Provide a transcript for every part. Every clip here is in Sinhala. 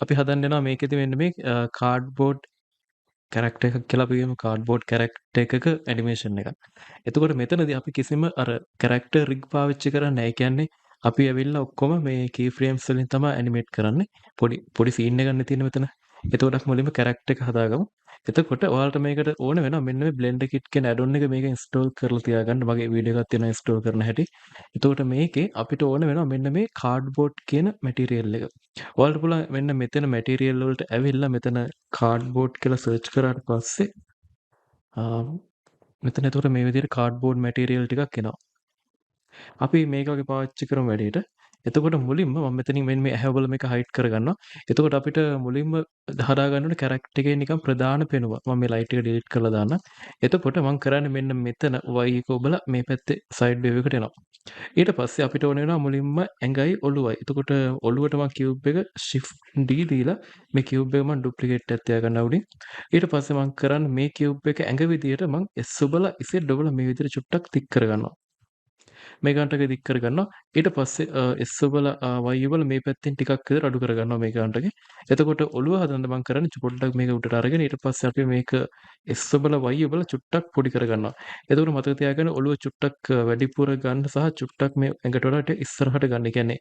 අපි හදන්න යනවා මේකෙදි මෙන්න මේ කාඩ්බෝඩ් කැරක්ටර් එකක් කියලා අපි කියමු කාඩ්බෝඩ් කැරක්ටර් එකක ඇනිමේෂන් එකක්. එතකොට මෙතනදී අපි කිසිම අර කැරක්ටර් රිග් පාවිච්චි කරන්නේ නැහැ. ඒ කියන්නේ අපි ඇවිල්ලා ඔක්කොම මේ කී ෆ්‍රේම්ස් වලින් තමයි ඇනිමේට් කරන්නේ. පොඩි පොඩි සීන් එකක් නේ තියෙන්නේ මෙතන. එතකොට අපි මුලින්ම කැරක්ටර් එක හදාගමු. එතකොට ඔයාලට මේකට ඕන වෙනවා මෙන්න මේ Blender Kit කියන add-on එක මේක install කරලා තියාගන්න. මගේ වීඩියෝ එකක් තියෙනවා install කරන හැටි. එතකොට මේකේ අපිට ඕන වෙනවා මෙන්න මේ කාඩ්බෝඩ් කියන මැටීරියල් එක. ඔයාලට පුළුවන් මෙන්න මෙතන මැටීරියල් වලට ඇවිල්ලා මෙතන කාඩ්බෝඩ් කියලා සර්ච් කරාට පස්සේ මෙතන එතකොට මේ විදිහට කාඩ්බෝඩ් මැටීරියල් ටිකක් එනවා. අපි මේක වගේ පාවිච්චි කරමු වැඩේට. එතකොට මුලින්ම මම මෙතනින් මෙන්න මේ ඇහැවල මේක හයිඩ් කරගන්නවා. එතකොට අපිට මුලින්ම හදා ගන්න ඕනේ කැරක්ටර් එකේ නිකන් ප්‍රධාන පෙනුම. මම මේ ලයිට් එක ඩිලීට් කරලා දාන්නම්. එතකොට මම කරන්නේ මෙන්න මෙතන y එක ඔබලා මේ පැත්තේ සයිඩ් වේව් එකට එනවා. ඊට පස්සේ අපිට ඕන වෙනවා මුලින්ම ඇඟයි ඔළුවයි. එතකොට ඔළුවට මම කියුබ් එක shift D දීලා මේ කියුබ් එක මම ඩුප්ලිකේට් එකක් තියාගන්නවා උඩින්. ඊට පස්සේ මම කරන්නේ මේ කියුබ් එක ඇඟ විදියට මම S ඔබලා Z ඔබලා මේ විදියට චුට්ටක් තික් කරගන්නවා. මේ ගානට එක දික් කරගන්නවා. ඊට පස්සේ S වල Y වල මේ පැත්තෙන් ටිකක් විතර අඩු කරගන්නවා මේ ගානට එකේ. එතකොට ඔළුව හදන්න මම කරන්නේ පොඩ්ඩක් මේක උඩට අරගෙන ඊට පස්සේ අපි මේක S වල Y වල චුට්ටක් පොඩි කරගන්නවා. එතකොට මතක තියාගන්න ඔළුව චුට්ටක් වැඩිපුර ගන්න සහ චුට්ටක් මේ ඇඟට වඩා ටික ඉස්සරහට ගන්න. ඒ කියන්නේ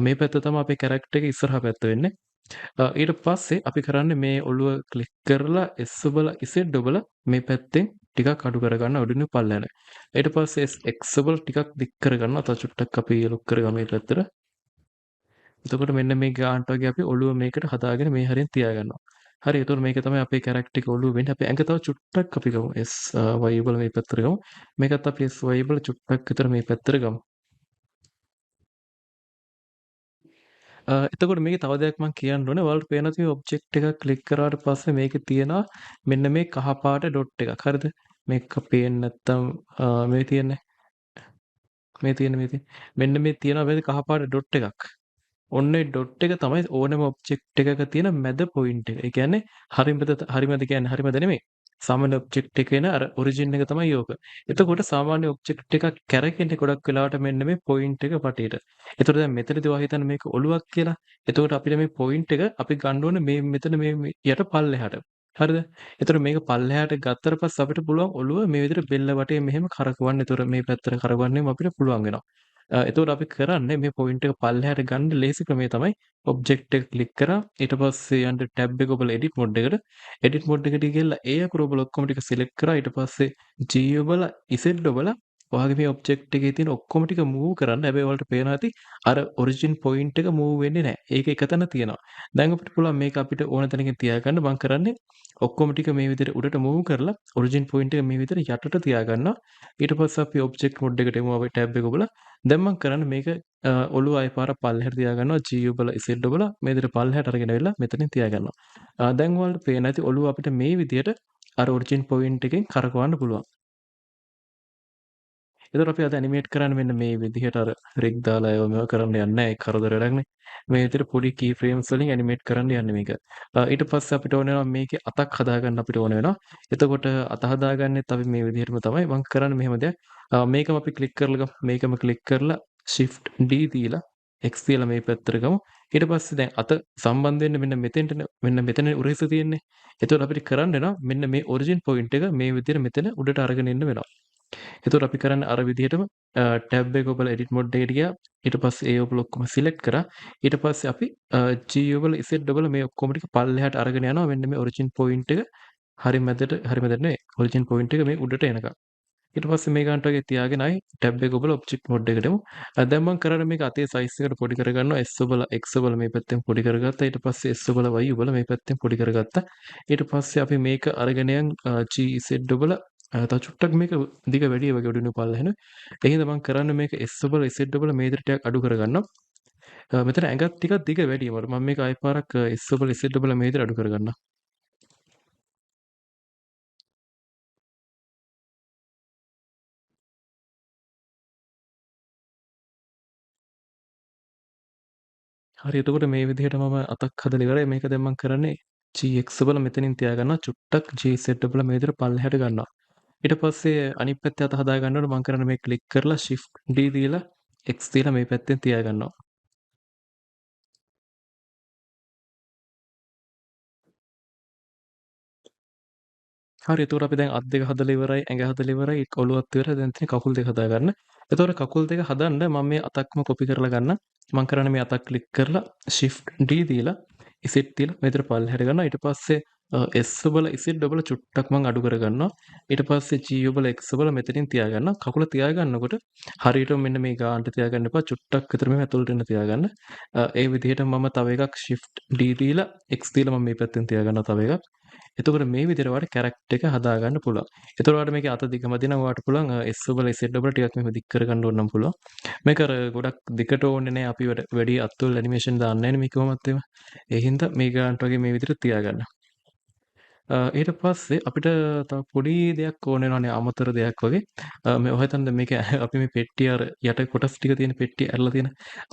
මේ පැත්ත තමයි අපේ කැරක්ටර් එකේ ඉස්සරහා පැත්ත වෙන්නේ. ඊට පස්සේ අපි කරන්නේ මේ ඔළුව ක්ලික් කරලා S ඔබලා Z ඔබලා මේ පැත්තෙන් ටිකක් අඩු කරගන්න උඩින් පල්ලයට. ඊට පස්සේ X ඔබලා ටිකක් දික් කරගන්නවා. තව චුට්ටක් අපි ලොක් කරගමු මේ පැත්තට. එතකොට මෙන්න මේ ගානට වගේ අපි ඔළුව මේකට හදාගෙන මේ හරියෙන් තියාගන්නවා. හරි. එතකොට මේක තමයි අපේ කැරක්ටර් එක ඔළුව වෙන්නේ. අපි ඇඟ තව චුට්ටක් අපි ගමු. S Y ඔබලා මේ පැත්තට ගමු. මේකත් අපි S Y ඔබලා චුට්ටක් විතර මේ පැත්තට ගමු. එතකොට මේකේ තව දෙයක් මම කියන්න ඕනේ. ඔයාලට පේනවා මේ ඔබ්ජෙක්ට් එකක් ක්ලික් කරාට පස්සේ මේකේ තියෙනවා මෙන්න මේ කහ පාට ඩොට් එකක්. හරිද? මේක පේන්නේ නැත්තම් මේ තියෙන්නේ. මෙන්න මේ තියෙනවා මේ කහ පාට ඩොට් එකක්. ඔන්න ඒ ඩොට් එක තමයි ඕනම ඔබ්ජෙක්ට් එකක තියෙන මැද පොයින්ට් එක. ඒ කියන්නේ හරිමද කියන්නේ හරිමද නෙමෙයි. සාමාන්‍ය ඔබ්ජෙක්ට් එකේ න අර ඔරිජින් එක තමයි ඕක. එතකොට සාමාන්‍ය ඔබ්ජෙක්ට් එකක් කැරකෙන්නේ ගොඩක් වෙලාවට මෙන්න මේ පොයින්ට් එක වටේට. එතකොට දැන් මෙතනදී ඔයා හිතන්නේ මේක ඔලුවක් කියලා. එතකොට අපිට මේ පොයින්ට් එක අපි ගන්න ඕනේ මේ මෙතන මේ යට පල්ලෙහාට. හරිද? එතකොට මේක පල්ලෙහාට ගත්තට පස්සේ අපිට පුළුවන් ඔලුව මේ විදිහට බෙල්ල වටේ මෙහෙම කරකවන්න. එතකොට මේ පැත්තට කරකවන්නේම අපිට පුළුවන් වෙනවා. එතකොට අපි කරන්නේ මේ පොයින්ට් එක පල්ලෙහාට ගන්න ලේසි ක්‍රමය තමයි ඔබ්ජෙක්ට් එක ක්ලික් කරා ඊට පස්සේ යන්න ටැබ් එක ඔබලා එඩිට් මොඩ් එකට එඩිට් මොඩ් එකට ගිහලා ඒ අකුර ඔබලා ඔක්කොම ටික සිලෙක්ට් කරා ඊට පස්සේ G ඔබලා Z ඔබලා ඔයාගේ මේ ඔබ්ජෙක්ට් එකේ තියෙන ඔක්කොම ටික මූව් කරන්න. හැබැයි ඔයාලට පේනවා ඇති අර ඔරිජින් පොයින්ට් එක මූව් වෙන්නේ නැහැ. ඒක එක තැන තියෙනවා. දැන් අපිට පුළුවන් මේක අපිට ඕන තැනකින් තියාගන්න. මම කරන්නේ ඔක්කොම ටික මේ විදිහට උඩට මූව් කරලා ඔරිජින් පොයින්ට් එක මේ විදිහට යටට තියාගන්නවා. ඊට පස්සේ අපි ඔබ්ජෙක්ට් මොඩ් එකට එමු. අපි ටැබ් එක ඔබලා දැන් මම කරන්නේ මේක ඔළුව ආයෙ පාරක් පල්ලෙහාට තියාගන්නවා. G ඔබලා Z ඔබලා මේ විදිහට පල්ලෙහාට අරගෙන ඇවිල්ලා මෙතනින් තියාගන්නවා. දැන් ඔයාලට පේන ඇති ඔළුව අපිට මේ විදිහට අර ඔරිජින් පොයින්ට් එකෙන් කරකවන්න පුළුවන්. එතකොට අපි අද ඇනිමේට් කරන්නේ මෙන්න මේ විදිහට අර රිග් දාලා ඒව මේවා කරන්න යන්නේ නැහැ. ඒක කරදර වැඩක් නේ. මේ විදිහට පොඩි කී ෆ්‍රේම්ස් වලින් ඇනිමේට් කරන්න යන්නේ මේක. ඊට පස්සේ අපිට ඕන වෙනවා මේකේ අතක් හදාගන්න අපිට ඕන වෙනවා. එතකොට අත හදාගන්නෙත් අපි මේ විදිහටම තමයි. මම කරන්නේ මෙහෙම දෙයක්. මේකම අපි ක්ලික් කරලා ගමු. මේකම ක්ලික් කරලා shift D දීලා X තියලා මේ පැත්තට ගමු. ඊට පස්සේ දැන් අත සම්බන්ධ වෙන්න මෙන්න මෙතෙන්ට මෙන්න මෙතන උරහිස තියෙන්නේ. එතකොට අපිට කරන්න වෙනවා මෙන්න මේ ඔරිජින් පොයින්ට් එක මේ විදිහට මෙතන උඩට අරගෙන එන්න වෙනවා. එතකොට අපි කරන්නේ අර විදිහටම ටැබ් එක ඔබලා එඩිට් මොඩ් එකට ගියා. ඊට පස්සේ ඒ ඔබලා ඔක්කොම සිලෙක්ට් කරා. ඊට පස්සේ අපි G ඔබලා Z ඔබලා මේ ඔක්කොම ටික පල්ලෙහාට අරගෙන යනවා. මෙන්න මේ ඔරිජින් පොයින්ට් එක හරි මැදට නෙවෙයි. ඔරිජින් පොයින්ට් එක මේ උඩට එනකම්. ඊට පස්සේ මේ ගන්නට වගේ තියාගෙන ආයි ටැබ් එක ඔබලා ඔබ්ජෙක්ට් මොඩ් එකට එමු. දැන් මම කරන්නේ මේක අතේ සයිස් එකට පොඩි කරගන්නවා. S ඔබලා X ඔබලා මේ පැත්තෙන් පොඩි කරගත්තා. ඊට පස්සේ S ඔබලා Y ඔබලා මේ පැත්තෙන් පොඩි කරගත්තා. ඊට පස්සේ අපි මේක අරගෙන යන් G Z ඔබලා තව චුට්ටක් මේක දිග වැඩි වගේ උඩින් පල්ලෙහන. එහෙනම් මම කරන්නේ මේක S ඔබලා Z ඔබලා මේ විදිහට ටිකක් අඩු කරගන්නවා. මෙතන ඇඟත් ටිකක් දිග වැඩි. මම මේක ආයෙ පාරක් S ඔබලා Z ඔබලා මේ විදිහට අඩු කරගන්නවා. හරි එතකොට මේ විදිහට මම අතක් හදලා ඉවරයි. මේක දැන් මම කරන්නේ GX ඔබලා මෙතනින් තියාගන්නවා. චුට්ටක් GZ ඔබලා මේ විදිහට පල්ලෙහාට ගන්නවා. ඊට පස්සේ අනිත් පැත්තේ අත හදා ගන්නකොට මම කරන්නේ මේ ක්ලික් කරලා shift D දීලා X දීලා මේ පැත්තෙන් තියාගන්නවා. හරි. එතකොට අපි දැන් අත් දෙක හදලා ඉවරයි, ඇඟ හදලා ඉවරයි, ඔළුවත් ඉවරයි. දැන් තියෙන්නේ කකුල් දෙක හදාගන්න. එතකොට කකුල් දෙක හදන්න මම මේ අතක්ම කොපි කරලා ගන්නම්. මම කරන්නේ මේ අතක් ක්ලික් කරලා shift D දීලා ඉසෙට් තියලා මෙතන පල්ලෙහාට ගන්නවා. ඊට පස්සේ S ඔබලා ඉසෙට් ඔබලා චුට්ටක් මම අඩු කරගන්නවා. ඊට පස්සේ G ඔබලා X ඔබලා මෙතනින් තියාගන්නවා. කකුල තියාගන්නකොට හරියටම මෙන්න මේ ගානට තියාගන්න එපා. චුට්ටක් විතර මෙහෙම ඇතුළට එන්න තියාගන්න. ඒ විදිහට මම තව එකක් shift D දීලා X දීලා මම මේ පැත්තෙන් තියාගන්නවා තව එකක්. එතකොට මේ විදිහට ඔයාලට කැරක්ටර් එක හදාගන්න පුළුවන්. එතකොට ඔයාලට මේකේ අත දිගමදි නම් ඔයාලට පුළුවන් S ඔබලා Z ඔබලා ටිකක් මෙහෙම දික් කරගන්න ඕන නම් පුළුවන්. මේක අර ගොඩක් දිගට ඕනේ නැහැ අපි වැඩි අත්වල ඇනිමේෂන් දාන්නේ නැහැ නේ මේක කොහොමත් එහෙම. ඒ හින්දා මේ ගානට වගේ මේ විදිහට තියාගන්න. ඊට පස්සේ අපිට තව පොඩි දෙයක් ඕන වෙනවානේ අමතර දෙයක් වගේ. මේ ඔය හිතන්න මේක අපි මේ පෙට්ටිය අර යට කොටස් ටික තියෙන පෙට්ටිය ඇරලා තියෙන.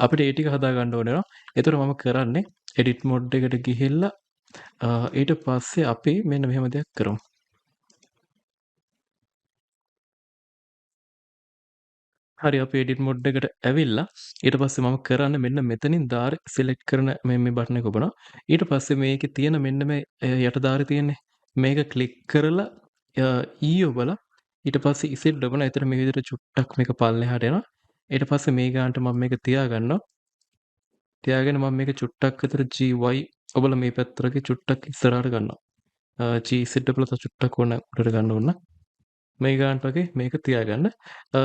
අපිට ඒ ටික හදා ගන්න ඕන වෙනවා. ඒතර මම කරන්නේ edit mode එකට ගිහිල්ලා ඊට පස්සේ අපි මෙන්න මෙහෙම දෙයක් කරමු. හරි අපි edit mode එකට ඇවිල්ලා ඊට පස්සේ මම කරන්නේ මෙන්න මෙතනින් දාරේ select කරන මේ බටන් එක ඔබනවා. ඊට පස්සේ මේකේ තියෙන මෙන්න මේ යට දාරේ තියෙන්නේ මේක ක්ලික් කරලා E ඔබලා ඊට පස්සේ Z ඔබන. එතන මේ විදිහට චුට්ටක් මේක පල්ලෙහාට එනවා. ඊට පස්සේ මේ ගානට මම මේක තියාගන්නවා. තියාගෙන මම මේක චුට්ටක් විතර GY ඔබලා මේ පැත්තට චුට්ටක් ඉස්සරහට ගන්නවා. GZ ඔබලා තව චුට්ටක් ඕන උඩට ගන්න ඕන. මේ ගානට වගේ මේක තියාගන්න.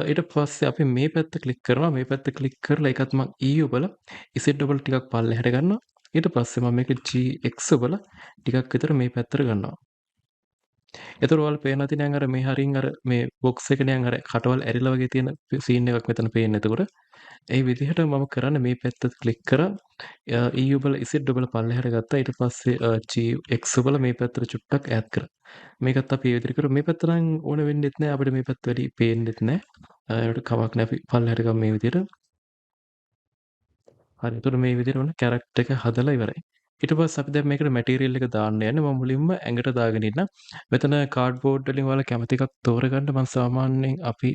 ඊට පස්සේ අපි මේ පැත්ත ක්ලික් කරනවා. මේ පැත්ත ක්ලික් කරලා ඒකත් මම E ඔබලා Z ඔබලා ටිකක් පල්ලෙහාට ගන්නවා. ඊට පස්සේ මම මේක GX ඔබලා ටිකක් විතර මේ පැත්තට ගන්නවා. එතකොට ඔයාලට පේනවා තියෙන අර මේ හරින් අර මේ බොක්ස් එකේ අර කටවල් ඇරිලා වගේ තියෙන සීන් එකක් මෙතන පේන්නේ. එතකොට ඒ විදිහට මම කරන්නේ මේ පැත්ත ක්ලික් කරා E ඔබලා Z ඔබලා පල්ලෙහාට ගත්තා. ඊට පස්සේ GX ඔබලා මේ පැත්තට චුට්ටක් ඈත් කරා. මේකත් අපි ඒ විදිහට කරමු. මේ පැත්ත නම් ඕන වෙන්නෙත් නෑ. අපිට මේ පැත්ත වැඩි පේන්නෙත් නෑ. ඒකට කමක් නෑ. අපි පල්ලෙහාට ගමු මේ විදිහට. හරි. එතකොට මේ විදිහට ඔන්න කැරක්ටර් එක හදලා ඉවරයි. ඊට පස්සේ අපි දැන් මේකට මැටීරියල් එක දාන්න යන්නේ. මම මුලින්ම ඇඟට දාගෙන ඉන්න. මෙතන කාඩ්බෝඩ් වලින් ඔයාලා කැමති එකක් තෝරගන්න. මම සාමාන්‍යයෙන් අපි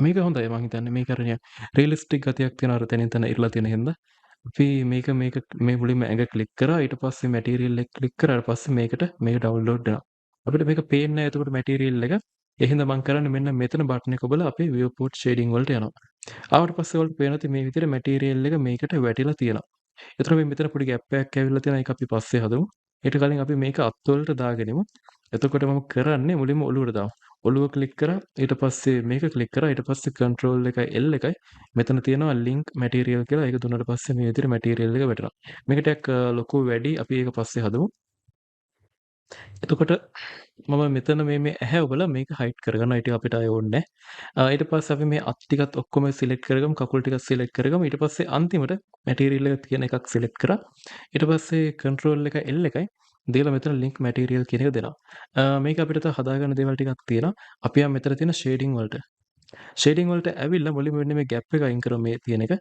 මේක හොඳයි මම හිතන්නේ. මේක අර නිකන් රියලිස්ටික් ගතියක් තියෙන අර තැනින් තැන ඉරලා තියෙන හින්දා. අපි මේක මේ මුලින්ම ඇඟ ක්ලික් කරා. ඊට පස්සේ මැටීරියල් එක ක්ලික් කරාට පස්සේ මේක ඩවුන්ලෝඩ් වෙනවා. අපිට මේක පේන්නේ නැහැ එතකොට මැටීරියල් එක. ඒ හින්දා මම කරන්නේ මෙන්න මෙතන බටන් එක ඔබලා අපේ viewport shading වලට යනවා. ආවට පස්සේ ඔයාලට පේනවා මේ විදිහට මැටීරියල් එක මේකට වැටිලා තියෙනවා. එතකොට මේ මෙතන පොඩි ગેප් එකක් ඇවිල්ලා තියෙනවා. ඒක අපි පස්සේ හදමු. ඊට කලින් අපි මේක අත්වලට දාගෙනමු. එතකොට මම කරන්නේ මුලින්ම ඔළුවට දාමු. ඔළුව ක්ලික් කරා. ඊට පස්සේ මේක ක්ලික් කරා. ඊට පස්සේ control එකයි L එකයි මෙතන තියෙනවා link material කියලා. ඒක දුන්නාට පස්සේ මේ විදිහට material එක වැටෙනවා. මේක ටිකක් ලොකු වැඩි. අපි ඒක පස්සේ හදමු. එතකොට මම මෙතන මේ ඇහැ ඔබලා මේක හයිඩ් කරගන්නවා. ඒ ටික අපිට ආයෙ ඕනේ නැහැ. ඊට පස්සේ අපි මේ අත් ටිකත් ඔක්කොම සිලෙක්ට් කරගමු. කකුල් ටිකත් සිලෙක්ට් කරගමු. ඊට පස්සේ අන්තිමට මැටීරියල් එක තියෙන එකක් සිලෙක්ට් කරා. ඊට පස්සේ control එක L එකයි දීලා මෙතන link material කියන එක දෙනවා. මේක අපිට තව හදාගන්න දේවල් ටිකක් තියෙනවා. අපි යම් මෙතන තියෙන shading වලට. ෂේඩින් වලට ඇවිල්ලා මුලින්ම වෙන්නේ මේ ગેප් එක අයින් කරමු මේ තියෙන එක.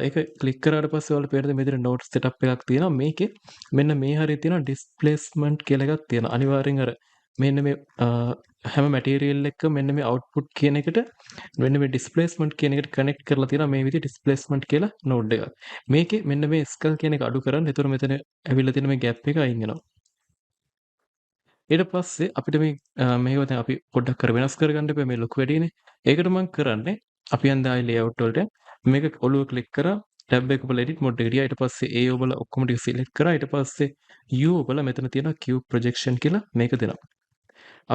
ඒක ක්ලික් කරාට පස්සේ ඔයාලට පේනවා මේ විදිහට නෝට් සෙටප් එකක් තියෙනවා. මේකේ මෙන්න මේ හරිය තියෙනවා ඩිස්ප්ලේස්මන්ට් කියලා එකක් තියෙනවා. අනිවාර්යෙන් අර මෙන්න මේ හැම මැටීරියල් එකක මෙන්න මේ අවුට්පුට් කියන එකට මෙන්න මේ ඩිස්ප්ලේස්මන්ට් කියන එකට කනෙක්ට් කරලා තියෙනවා මේ විදිහට ඩිස්ප්ලේස්මන්ට් කියලා නෝඩ් එකක්. මේකේ මෙන්න මේ ස්කල් කියන එක අඩු කරන්න. ඒතර මෙතන ඇවිල්ලා තියෙන මේ ગેප් එක අයින් වෙනවා. ඊට පස්සේ අපිට මේව දැන් අපි පොඩ්ඩක් වෙනස් කරගන්න එපා මේ ලොකු වැඩිනේ. ඒකට මම කරන්නේ අපි යන්න ආයි layout වලට මේක ඔළුව ක්ලික් කරා ටැබ් එක ඔබලා edit mode එකට ගියා. ඊට පස්සේ A ඔබලා ඔක්කොම ටික select කරා. ඊට පස්සේ U ඔබලා මෙතන තියෙනවා cube projection කියලා මේක දෙනවා.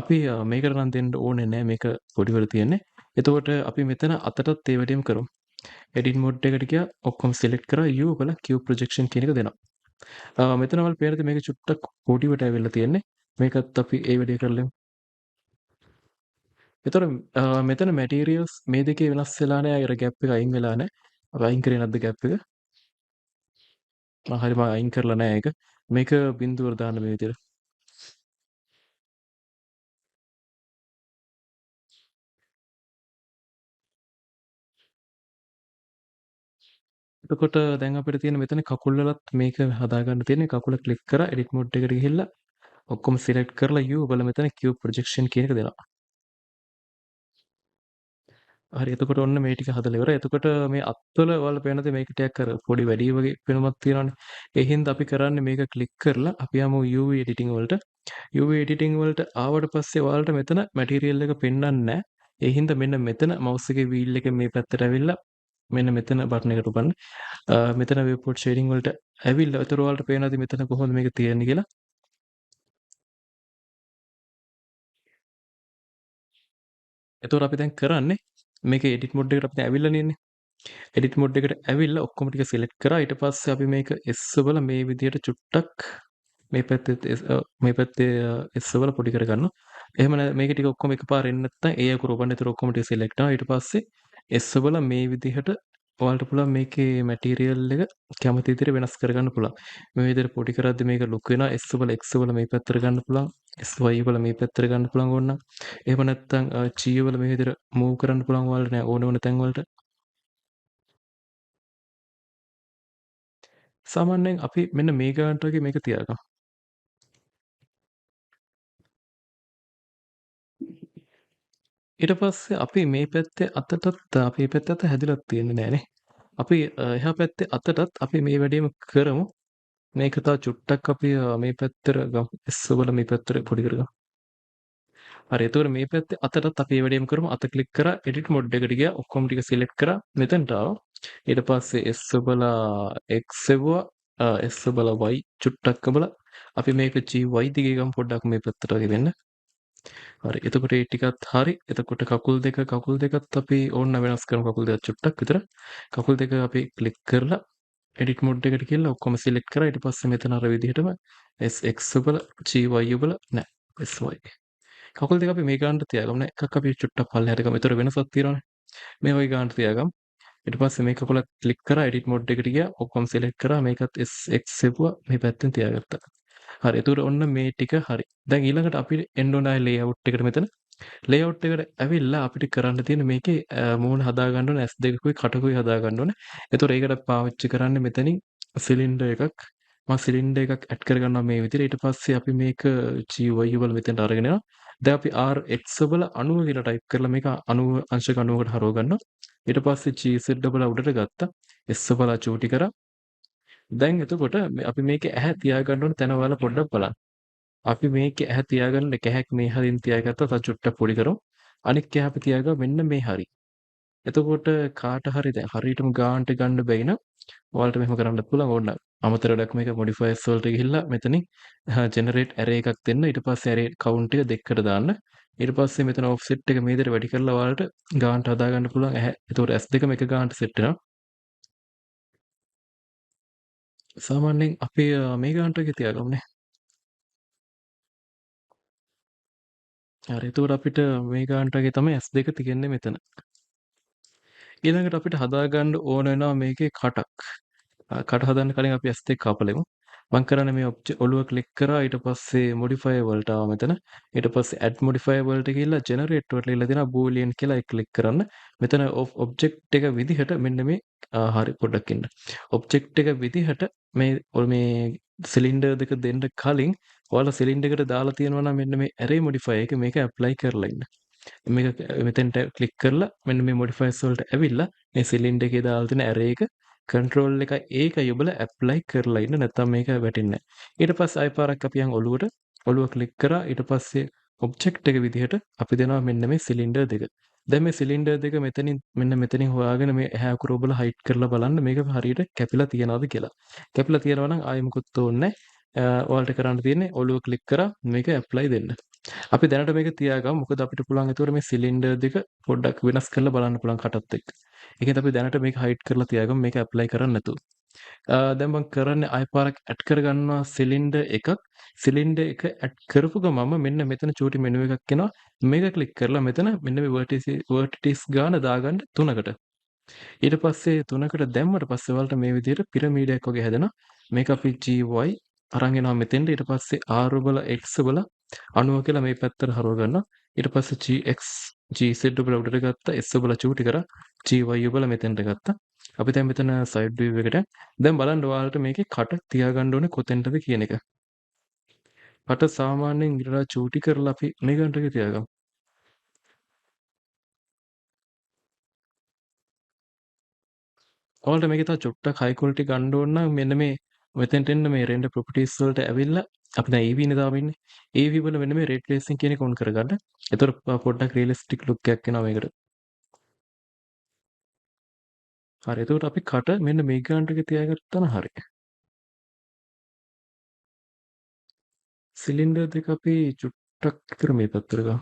අපි මේකට නම් දෙන්න ඕනේ නැහැ. මේක පොඩි වල තියෙන්නේ. එතකොට අපි මෙතන අතටත් ඒ වැඩේම කරමු. edit mode එකට ගියා ඔක්කොම select කරා U ඔබලා cube projection කියන එක දෙනවා. මෙතන වල පේනද මේක චුට්ටක් පොඩිවට ඇවිල්ලා තියෙන්නේ. මේකත් අපි ඒ වැඩේ කරලෙමු. එතකොට මෙතන මැටීරියල්ස් මේ දෙකේ වෙනස් වෙලා නැහැ. අර ગેප් එක අයින් වෙලා නැහැ. අපි අයින් කරේ නැද්ද ગેප් එක? හරි මම අයින් කරලා නැහැ ඒක. මේක බිඳුවර දාන්න මේ විදිහට. එතකොට දැන් අපිට තියෙන මෙතන කකුල් වලත් මේක හදාගන්න තියෙන්නේ. කකුල ක්ලික් කරා edit mode එකට ගිහිල්ලා ඔක්කොම select කරලා U බලලා මෙතන cube projection කියන එක දෙනවා. හරි එතකොට ඔන්න මේ ටික හදලා ඉවරයි. එතකොට මේ අත්වල ඔයාලා පේනද මේක ටිකක් අර පොඩි වැඩි වගේ පෙනුමක් තියෙනවනේ. ඒ හින්දා අපි කරන්නේ මේක ක්ලික් කරලා අපි යමු UV editing වලට. UV එඩිටින් වලට ආවට පස්සේ ඔයාලට මෙතන මැටීරියල් එක පෙන්වන්නේ නැහැ. ඒ හින්දා මෙන්න මෙතන මවුස් එකේ වීල් එකේ මේ පැත්තට ඇවිල්ලා මෙන්න මෙතන බටන් එකට ඔබන්න. මෙතන viewport shading වලට ඇවිල්ලා ඒතර ඔයාලට පේනවාද මෙතන කොහොමද මේක තියෙන්නේ කියලා? එතකොට අපි දැන් කරන්නේ මේක එඩිට් මොඩ් එකට අපි දැන් ඇවිල්ලා නේ ඉන්නේ. එඩිට් මොඩ් එකට ඇවිල්ලා ඔක්කොම ටික සිලෙක්ට් කරා. ඊට පස්සේ අපි මේක S වල මේ විදියට චුට්ටක් මේ පැත්තේ මේ පැත්තේ S වල පොඩි කරගන්නවා. එහෙම මේක ටික ඔක්කොම එකපාර එන්නේ නැත්නම් ඒ අකුර ඔබන්න. ඒතර ඔක්කොම ටික සිලෙක්ට් කරනවා. ඊට පස්සේ S වල මේ විදිහට ඔයාලට පුළුවන් මේකේ මැටීරියල් එක කැමති විදිහට වෙනස් කරගන්න පුළුවන්. මේ විදිහට පොඩි කරද්දි මේක ලොකු වෙනවා. S වල X වල මේ පැත්තට ගන්න පුළුවන්. SY වල මේ පැත්තට ගන්න පුළුවන් ඕනනම්. එහෙම නැත්නම් G වල මේ විදිහට මූව් කරන්න පුළුවන් ඔයාලට නෑ ඕන තැන් වලට. සාමාන්‍යයෙන් අපි මෙන්න මේ ගානට වගේ මේක තියාගමු. ඊට පස්සේ අපි මේ පැත්තේ අතටත් අපි මේ පැත්තේ අත හැදිලත් තියෙන්නේ නෑනේ. අපි එහා පැත්තේ අතටත් අපි මේ වැඩේම කරමු. මේක තව චුට්ටක් අපි මේ පැත්තට ගමු. S වල මේ පැත්තට පොඩි කරගමු. හරි. එතකොට මේ පැත්තේ අතටත් අපි මේ වැඩේම කරමු. අත ක්ලික් කරා edit mode එකට ගියා. ඔක්කොම ටික select කරා. මෙතනට ආවා. ඊට පස්සේ S වල X එවුවා. S වල Y චුට්ටක් කබලා අපි මේක GY දිගේ ගමු පොඩ්ඩක් මේ පැත්තට වගේ වෙන්න. හරි. එතකොට ඒ ටිකත් හරි. එතකොට කකුල් දෙකත් අපි ඕන්න වෙනස් කරමු කකුල් දෙක චුට්ටක් විතර. කකුල් දෙක අපි ක්ලික් කරලා edit mode එකට ගිහලා ඔක්කොම select කරා. ඊට පස්සේ මෙතන අර විදිහටම SX වල GY වල නෑ SY. කකුල් දෙක අපි මේ ගානට තියාගමු. නෑ එකක් අපි චුට්ටක් පල්ලෙහාට ගමු. ඒතර වෙනසක් තියෙනවනේ. මේ වගේ ගානට තියාගමු. ඊට පස්සේ මේ කකුල ක්ලික් කරා edit mode එකට ගියා. ඔක්කොම select කරා. මේකත් SX එවුවා. මේ පැත්තෙන් තියාගත්තා. හරි. එතකොට ඔන්න මේ ටික හරි. දැන් ඊළඟට අපිට එන්න ඕන ආයේ layout එකට මෙතන. layout එකට ඇවිල්ලා අපිට කරන්න තියෙන මේකේ මූණ හදා ගන්න ඕන S2කුයි කටකුයි හදා ගන්න ඕන. එතකොට ඒකට පාවිච්චි කරන්නේ මෙතනින් සිලින්ඩර් එකක්. මම සිලින්ඩර් එකක් ඇඩ් කරගන්නවා මේ විදිහට. ඊට පස්සේ අපි මේක GY වල මෙතනට අරගෙන යනවා. දැන් අපි RX වල 90 කියලා ටයිප් කරලා මේක 90 අංශක 90කට හරව ගන්නවා. ඊට පස්සේ GZ වල උඩට ගත්තා. S වල චූටි කරා. දැන් එතකොට අපි මේකේ ඇහැ තියාගන්න ඕන තැන ඔයාලා පොඩ්ඩක් බලන්න. අපි මේකේ ඇහැ තියාගන්න කැහැක් මේ හරින් තියාගත්තා. තව චුට්ටක් පොඩි කරමු. අනිත් කැහ අපි තියාගමු මෙන්න මේ හරිය. එතකොට කාට හරි දැන් හරියටම ගානට ගන්න බැයි නම් ඔයාලට මෙහෙම කරන්නත් පුළුවන් ඕන්න. අමතර වැඩක් මේක modifiers වලට ගිහිල්ලා මෙතනින් generate array එකක් දෙන්න. ඊට පස්සේ array count එක දෙකකට දාන්න. ඊට පස්සේ මෙතන offset එක මේ විදිහට වැඩි කරලා ඔයාලට ගානට හදා ගන්න පුළුවන් ඇහැ. එතකොට S2ම එක ගානට set වෙනවා. සාමාන්‍යයෙන් අපි මේ ගානට වගේ තියාගමුනේ. හරි. එතකොට අපිට මේ ගානට වගේ තමයි S2 තියෙන්නේ මෙතන. ඊළඟට අපිට හදාගන්න ඕන වෙනවා මේකේ කටක්. කට හදන්න කලින් අපි S2 කපලෙමු. මම කරන්නේ මේ ඔළුව ක්ලික් කරා ඊට පස්සේ modifier වලට ආවා මෙතන. ඊට පස්සේ add modifier වලට ගිහිල්ලා generate වලට ඉල්ල දෙනවා boolean කියලා ඒක ක්ලික් කරන්න. මෙතන object එක විදිහට මෙන්න මේ හරි පොඩ්ඩක් ඉන්න. object එක විදිහට මේ සිලින්ඩර් දෙක දෙන්න කලින් ඔයාලා සිලින්ඩර් එකට දාලා තියෙනවා නම් මෙන්න මේ array modifier එක මේක apply කරලා ඉන්න. මේක මෙතෙන්ට ක්ලික් කරලා මෙන්න මේ modifiers වලට ඇවිල්ලා මේ සිලින්ඩර් එකේ දාලා තියෙන array එක control එක ඒකයි ඔබලා apply කරලා ඉන්න නැත්නම් මේක වැටෙන්නේ නැහැ. ඊට පස්සේ ආයෙ පාරක් අපි යන් ඔළුව ක්ලික් කරා ඊට පස්සේ object එක විදිහට අපි දෙනවා මෙන්න මේ සිලින්ඩර් දෙක. දැන් මේ සිලින්ඩර් දෙක මෙතනින් හොයාගෙන මේ ඇහැ අකුර ඔබලා හයිඩ් කරලා බලන්න මේක හරියට කැපිලා තියනවාද කියලා. කැපිලා තියෙනවා නම් ආයෙ මුකුත් ඕනේ නැහැ. ඔයාලට කරන්න තියෙන්නේ ඔළුව ක්ලික් කරා මේක apply දෙන්න. අපි දැනට මේක තියාගමු. මොකද අපිට පුළුවන් ඒතකොට මේ සිලින්ඩර් දෙක පොඩ්ඩක් වෙනස් කරලා බලන්න පුළුවන් කටත් එක්ක. ඒකෙන් අපි දැනට මේක හයිඩ් කරලා තියාගමු. මේක ඇප්ලයි කරන්න නැතුව. දැන් මම කරන්නේ ආයෙ පාරක් ඇඩ් කරගන්නවා සිලින්ඩර් එකක්. සිලින්ඩර් එක ඇඩ් කරපු ගමන්ම මෙන්න මෙතන චූටි මෙනු එකක් එනවා. මේක ක්ලික් කරලා මෙතන මෙන්න මේ vertices ගාන දාගන්න 3කට. ඊට පස්සේ 3කට දැම්මට පස්සේ ඔයාලට මේ විදිහට පිරමීඩයක් වගේ හැදෙනවා. මේක අපි GY අරන් එනවා මෙතෙන්ට. ඊට පස්සේ R වල X වල 90 කියලා මේ පැත්තට හරව ගන්නවා. ඊට පස්සේ GX GZ වල උඩට ගත්තා. S වල චූටි කරා. GY වල මෙතෙන්ට ගත්තා. අපි දැන් මෙතන side view එකට දැන් බලන්න ඔයාලට මේකේ කට තියාගන්න ඕනේ කොතෙන්ටද කියන එක. කට සාමාන්‍යයෙන් ඉරලා චූටි කරලා අපි මේ ගන්නට තියාගමු. ඔයාලට මේකේ තව චුට්ටක් high quality ගන්න ඕන නම් මෙන්න මේ මෙතෙන්ට එන්න මේ render properties වලට ඇවිල්ලා අපි දැන් AV නේ දාම ඉන්නේ. AV වල මෙන්න මේ ray tracing කියන එක ඔන් කරගන්න. එතකොට පොඩ්ඩක් රියලිස්ටික් ලුක් එකක් එනවා මේකට. හරි. එතකොට අපි කට මෙන්න මේ ගානට තියාගත්තා නම් හරි. සිලින්ඩර් දෙක අපි චුට්ටක් විතර මේ පැත්තට ගමු.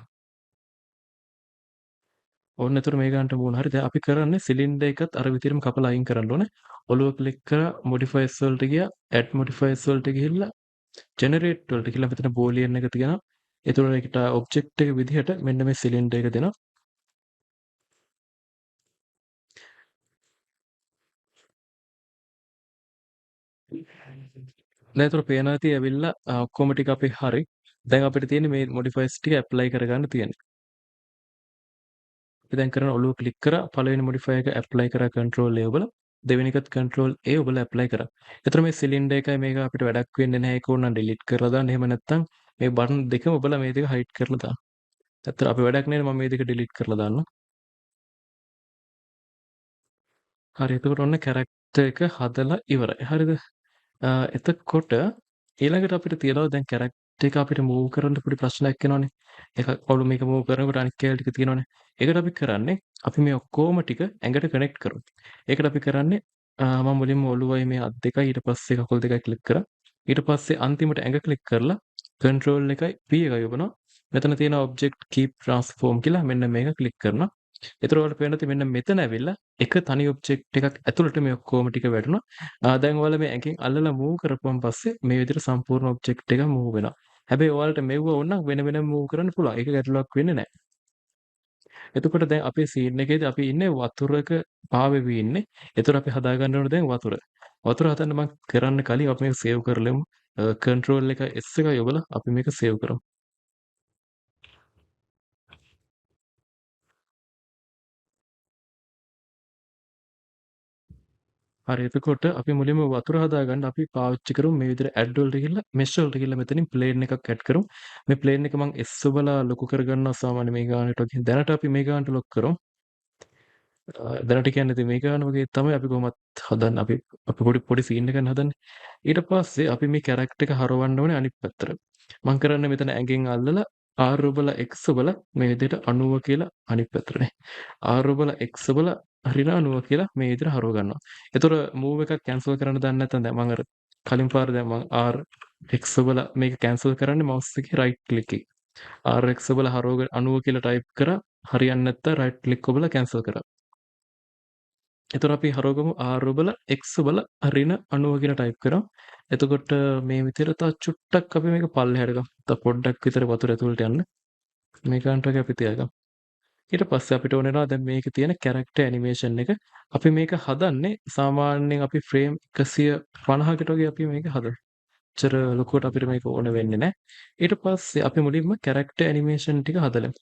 ඔන්න එතකොට මේ ගානට මූණ හරි. දැන් අපි කරන්නේ සිලින්ඩර් එකත් අර විදිහටම කපලා අයින් කරන්න ඕනේ. ඔලුව ක්ලික් කරා මොඩිෆයර්ස් වලට ගියා. ඇඩ් මොඩිෆයර්ස් වලට ගිහිල්ලා ජෙනරේට් වලට ගිහිල්ලා මෙතන බෝලියන් එක තියෙනවා. එතකොට ඒකට ඔබ්ජෙක්ට් එක විදිහට මෙන්න මේ සිලින්ඩර් එක දෙනවා. දැන් එතකොට පේනවා ඇති ඇවිල්ලා ඔක්කොම ටික අපි හරි. දැන් අපිට තියෙන්නේ මේ මොඩිෆයර්ස් ටික ඇප්ලයි කරගන්න තියෙන්නේ. අපි දැන් කරන ඔලුව ක්ලික් කරා පළවෙනි මොඩිෆයර් එක ඇප්ලයි කරා කන්ට්‍රෝල් A ඔබලා දෙවෙනි එකත් කන්ට්‍රෝල් A ඔබලා ඇප්ලයි කරා. එතකොට මේ සිලින්ඩර් එකයි මේක අපිට වැඩක් වෙන්නේ නැහැ ඒක ඕනනම් ඩිලීට් කරලා දාන්න. එහෙම නැත්නම් මේ බටන් දෙකම ඔබලා මේ දෙක හයිඩ් කරලා දාන්න. ඇත්තට අපි වැඩක් නැහැ මම මේ දෙක ඩිලීට් කරලා දාන්නම්. හරි එතකොට ඔන්න කැරක්ටර් එක හදලා ඉවරයි. හරිද? එතකොට ඊළඟට අපිට තියෙනවා දැන් කැරක්ටර් එක අපිට මූව් කරන්න පොඩි ප්‍රශ්නයක් එනවනේ. එක ඔලු මේක මූව් කරනකොට අනිත් කැලේ ටික තියෙනවනේ. ඒකට අපි කරන්නේ අපි මේ ඔක්කොම ටික ඇඟට කනෙක්ට් කරමු. ඒකට අපි කරන්නේ මම මුලින්ම ඔලුවයි මේ අත් දෙකයි ඊට පස්සේ කකුල් දෙකයි ක්ලික් කරා. ඊට පස්සේ අන්තිමට ඇඟ ක්ලික් කරලා කන්ට්‍රෝල් එකයි P එකයි ඔබනවා. මෙතන තියෙන object keep transform කියලා මෙන්න මේක ක්ලික් කරනවා. එතකොට ඔයාලට පේනවා මෙන්න මෙතන ඇවිල්ලා එක තනි ඔබ්ජෙක්ට් එකක් ඇතුළට මේ ඔක්කොම ටික වැටුණා. දැන් ඔයාලා මේ ඇඟෙන් අල්ලලා මූව් කරපුවන් පස්සේ මේ විදිහට සම්පූර්ණ ඔබ්ජෙක්ට් එක මූව් වෙනවා. හැබැයි ඔයාලට මෙව්ව ඕන නම් වෙන වෙනම මූව් කරන්න පුළුවන්. ඒක ගැටලුවක් වෙන්නේ නැහැ. එතකොට දැන් අපේ සීන් එකේදී අපි ඉන්නේ වතුරක පාවෙවි ඉන්නේ. එතකොට අපි හදාගන්න ඕනේ දැන් වතුර. වතුර හදන්න මම කරන්න කලින් අපි මේක සේව් කරලමු. කන්ට්‍රෝල් එක S එකයි ඔබලා අපි මේක සේව් කරමු. හරි එතකොට අපි මුලින්ම වතුර හදාගන්න අපි පාවිච්චි කරමු මේ විදිහට ඇඩ් වලට ගිහිල්ලා මෙෂ් වලට ගිහිල්ලා මෙතනින් ප්ලේන් එකක් ඇඩ් කරමු. මේ ප්ලේන් එක මම S ඔබලා ලොකු කරගන්නවා සාමාන්‍ය මේ ගානට වගේ. දැනට අපි මේ ගානට ලොක් කරමු. දැනට කියන්නේ ඉතින් මේ ගාන වගේ තමයි අපි කොහොමත් හදන්න අපි පොඩි පොඩි සීන් එකක් හදන්නේ. ඊට පස්සේ අපි මේ කැරක්ටර් එක හරවන්න ඕනේ අනිත් පැත්තට. මම කරන්නේ මෙතන ඇඟෙන් අල්ලලා R ඔබලා X ඔබලා මේ විදිහට 90 කියලා අනිත් පැත්තට නේ. R ඔබලා X ඔබලා ඍණ 90 කියලා මේ විදිහට හරව ගන්නවා. ඒතර මූව් එකක් කැන්සල් කරන්න දන්නේ නැත්නම් දැන් මම අර කලින් පාර දැන් මම R X ඔබලා මේක කැන්සල් කරන්නේ මවුස් එකේ රයිට් ක්ලික් එකේ. R X ඔබලා හරවගෙන 90 කියලා ටයිප් කරා හරියන්නේ නැත්නම් රයිට් ක්ලික් ඔබලා කැන්සල් කරා. එතකොට අපි හරවගමු R ඔබලා X ඔබලා ඍණ 90 කියලා ටයිප් කරමු. එතකොට මේ විදිහට තව චුට්ටක් අපි මේක පල්ලෙහාට ගමු. තව පොඩ්ඩක් විතර වතුර ඇතුළට යන්න. මේ ගන්නට වගේ අපි තියාගමු. ඊට පස්සේ අපිට ඕන වෙනවා දැන් මේකේ තියෙන කැරක්ටර් ඇනිමේෂන් එක. අපි මේක හදන්නේ සාමාන්‍යයෙන් අපි ෆ්‍රේම් 150කට වගේ අපි මේක හදමු. එච්චර ලොකුවට අපිට මේක ඕන වෙන්නේ නැහැ. ඊට පස්සේ අපි මුලින්ම කැරක්ටර් ඇනිමේෂන් ටික හදලමු.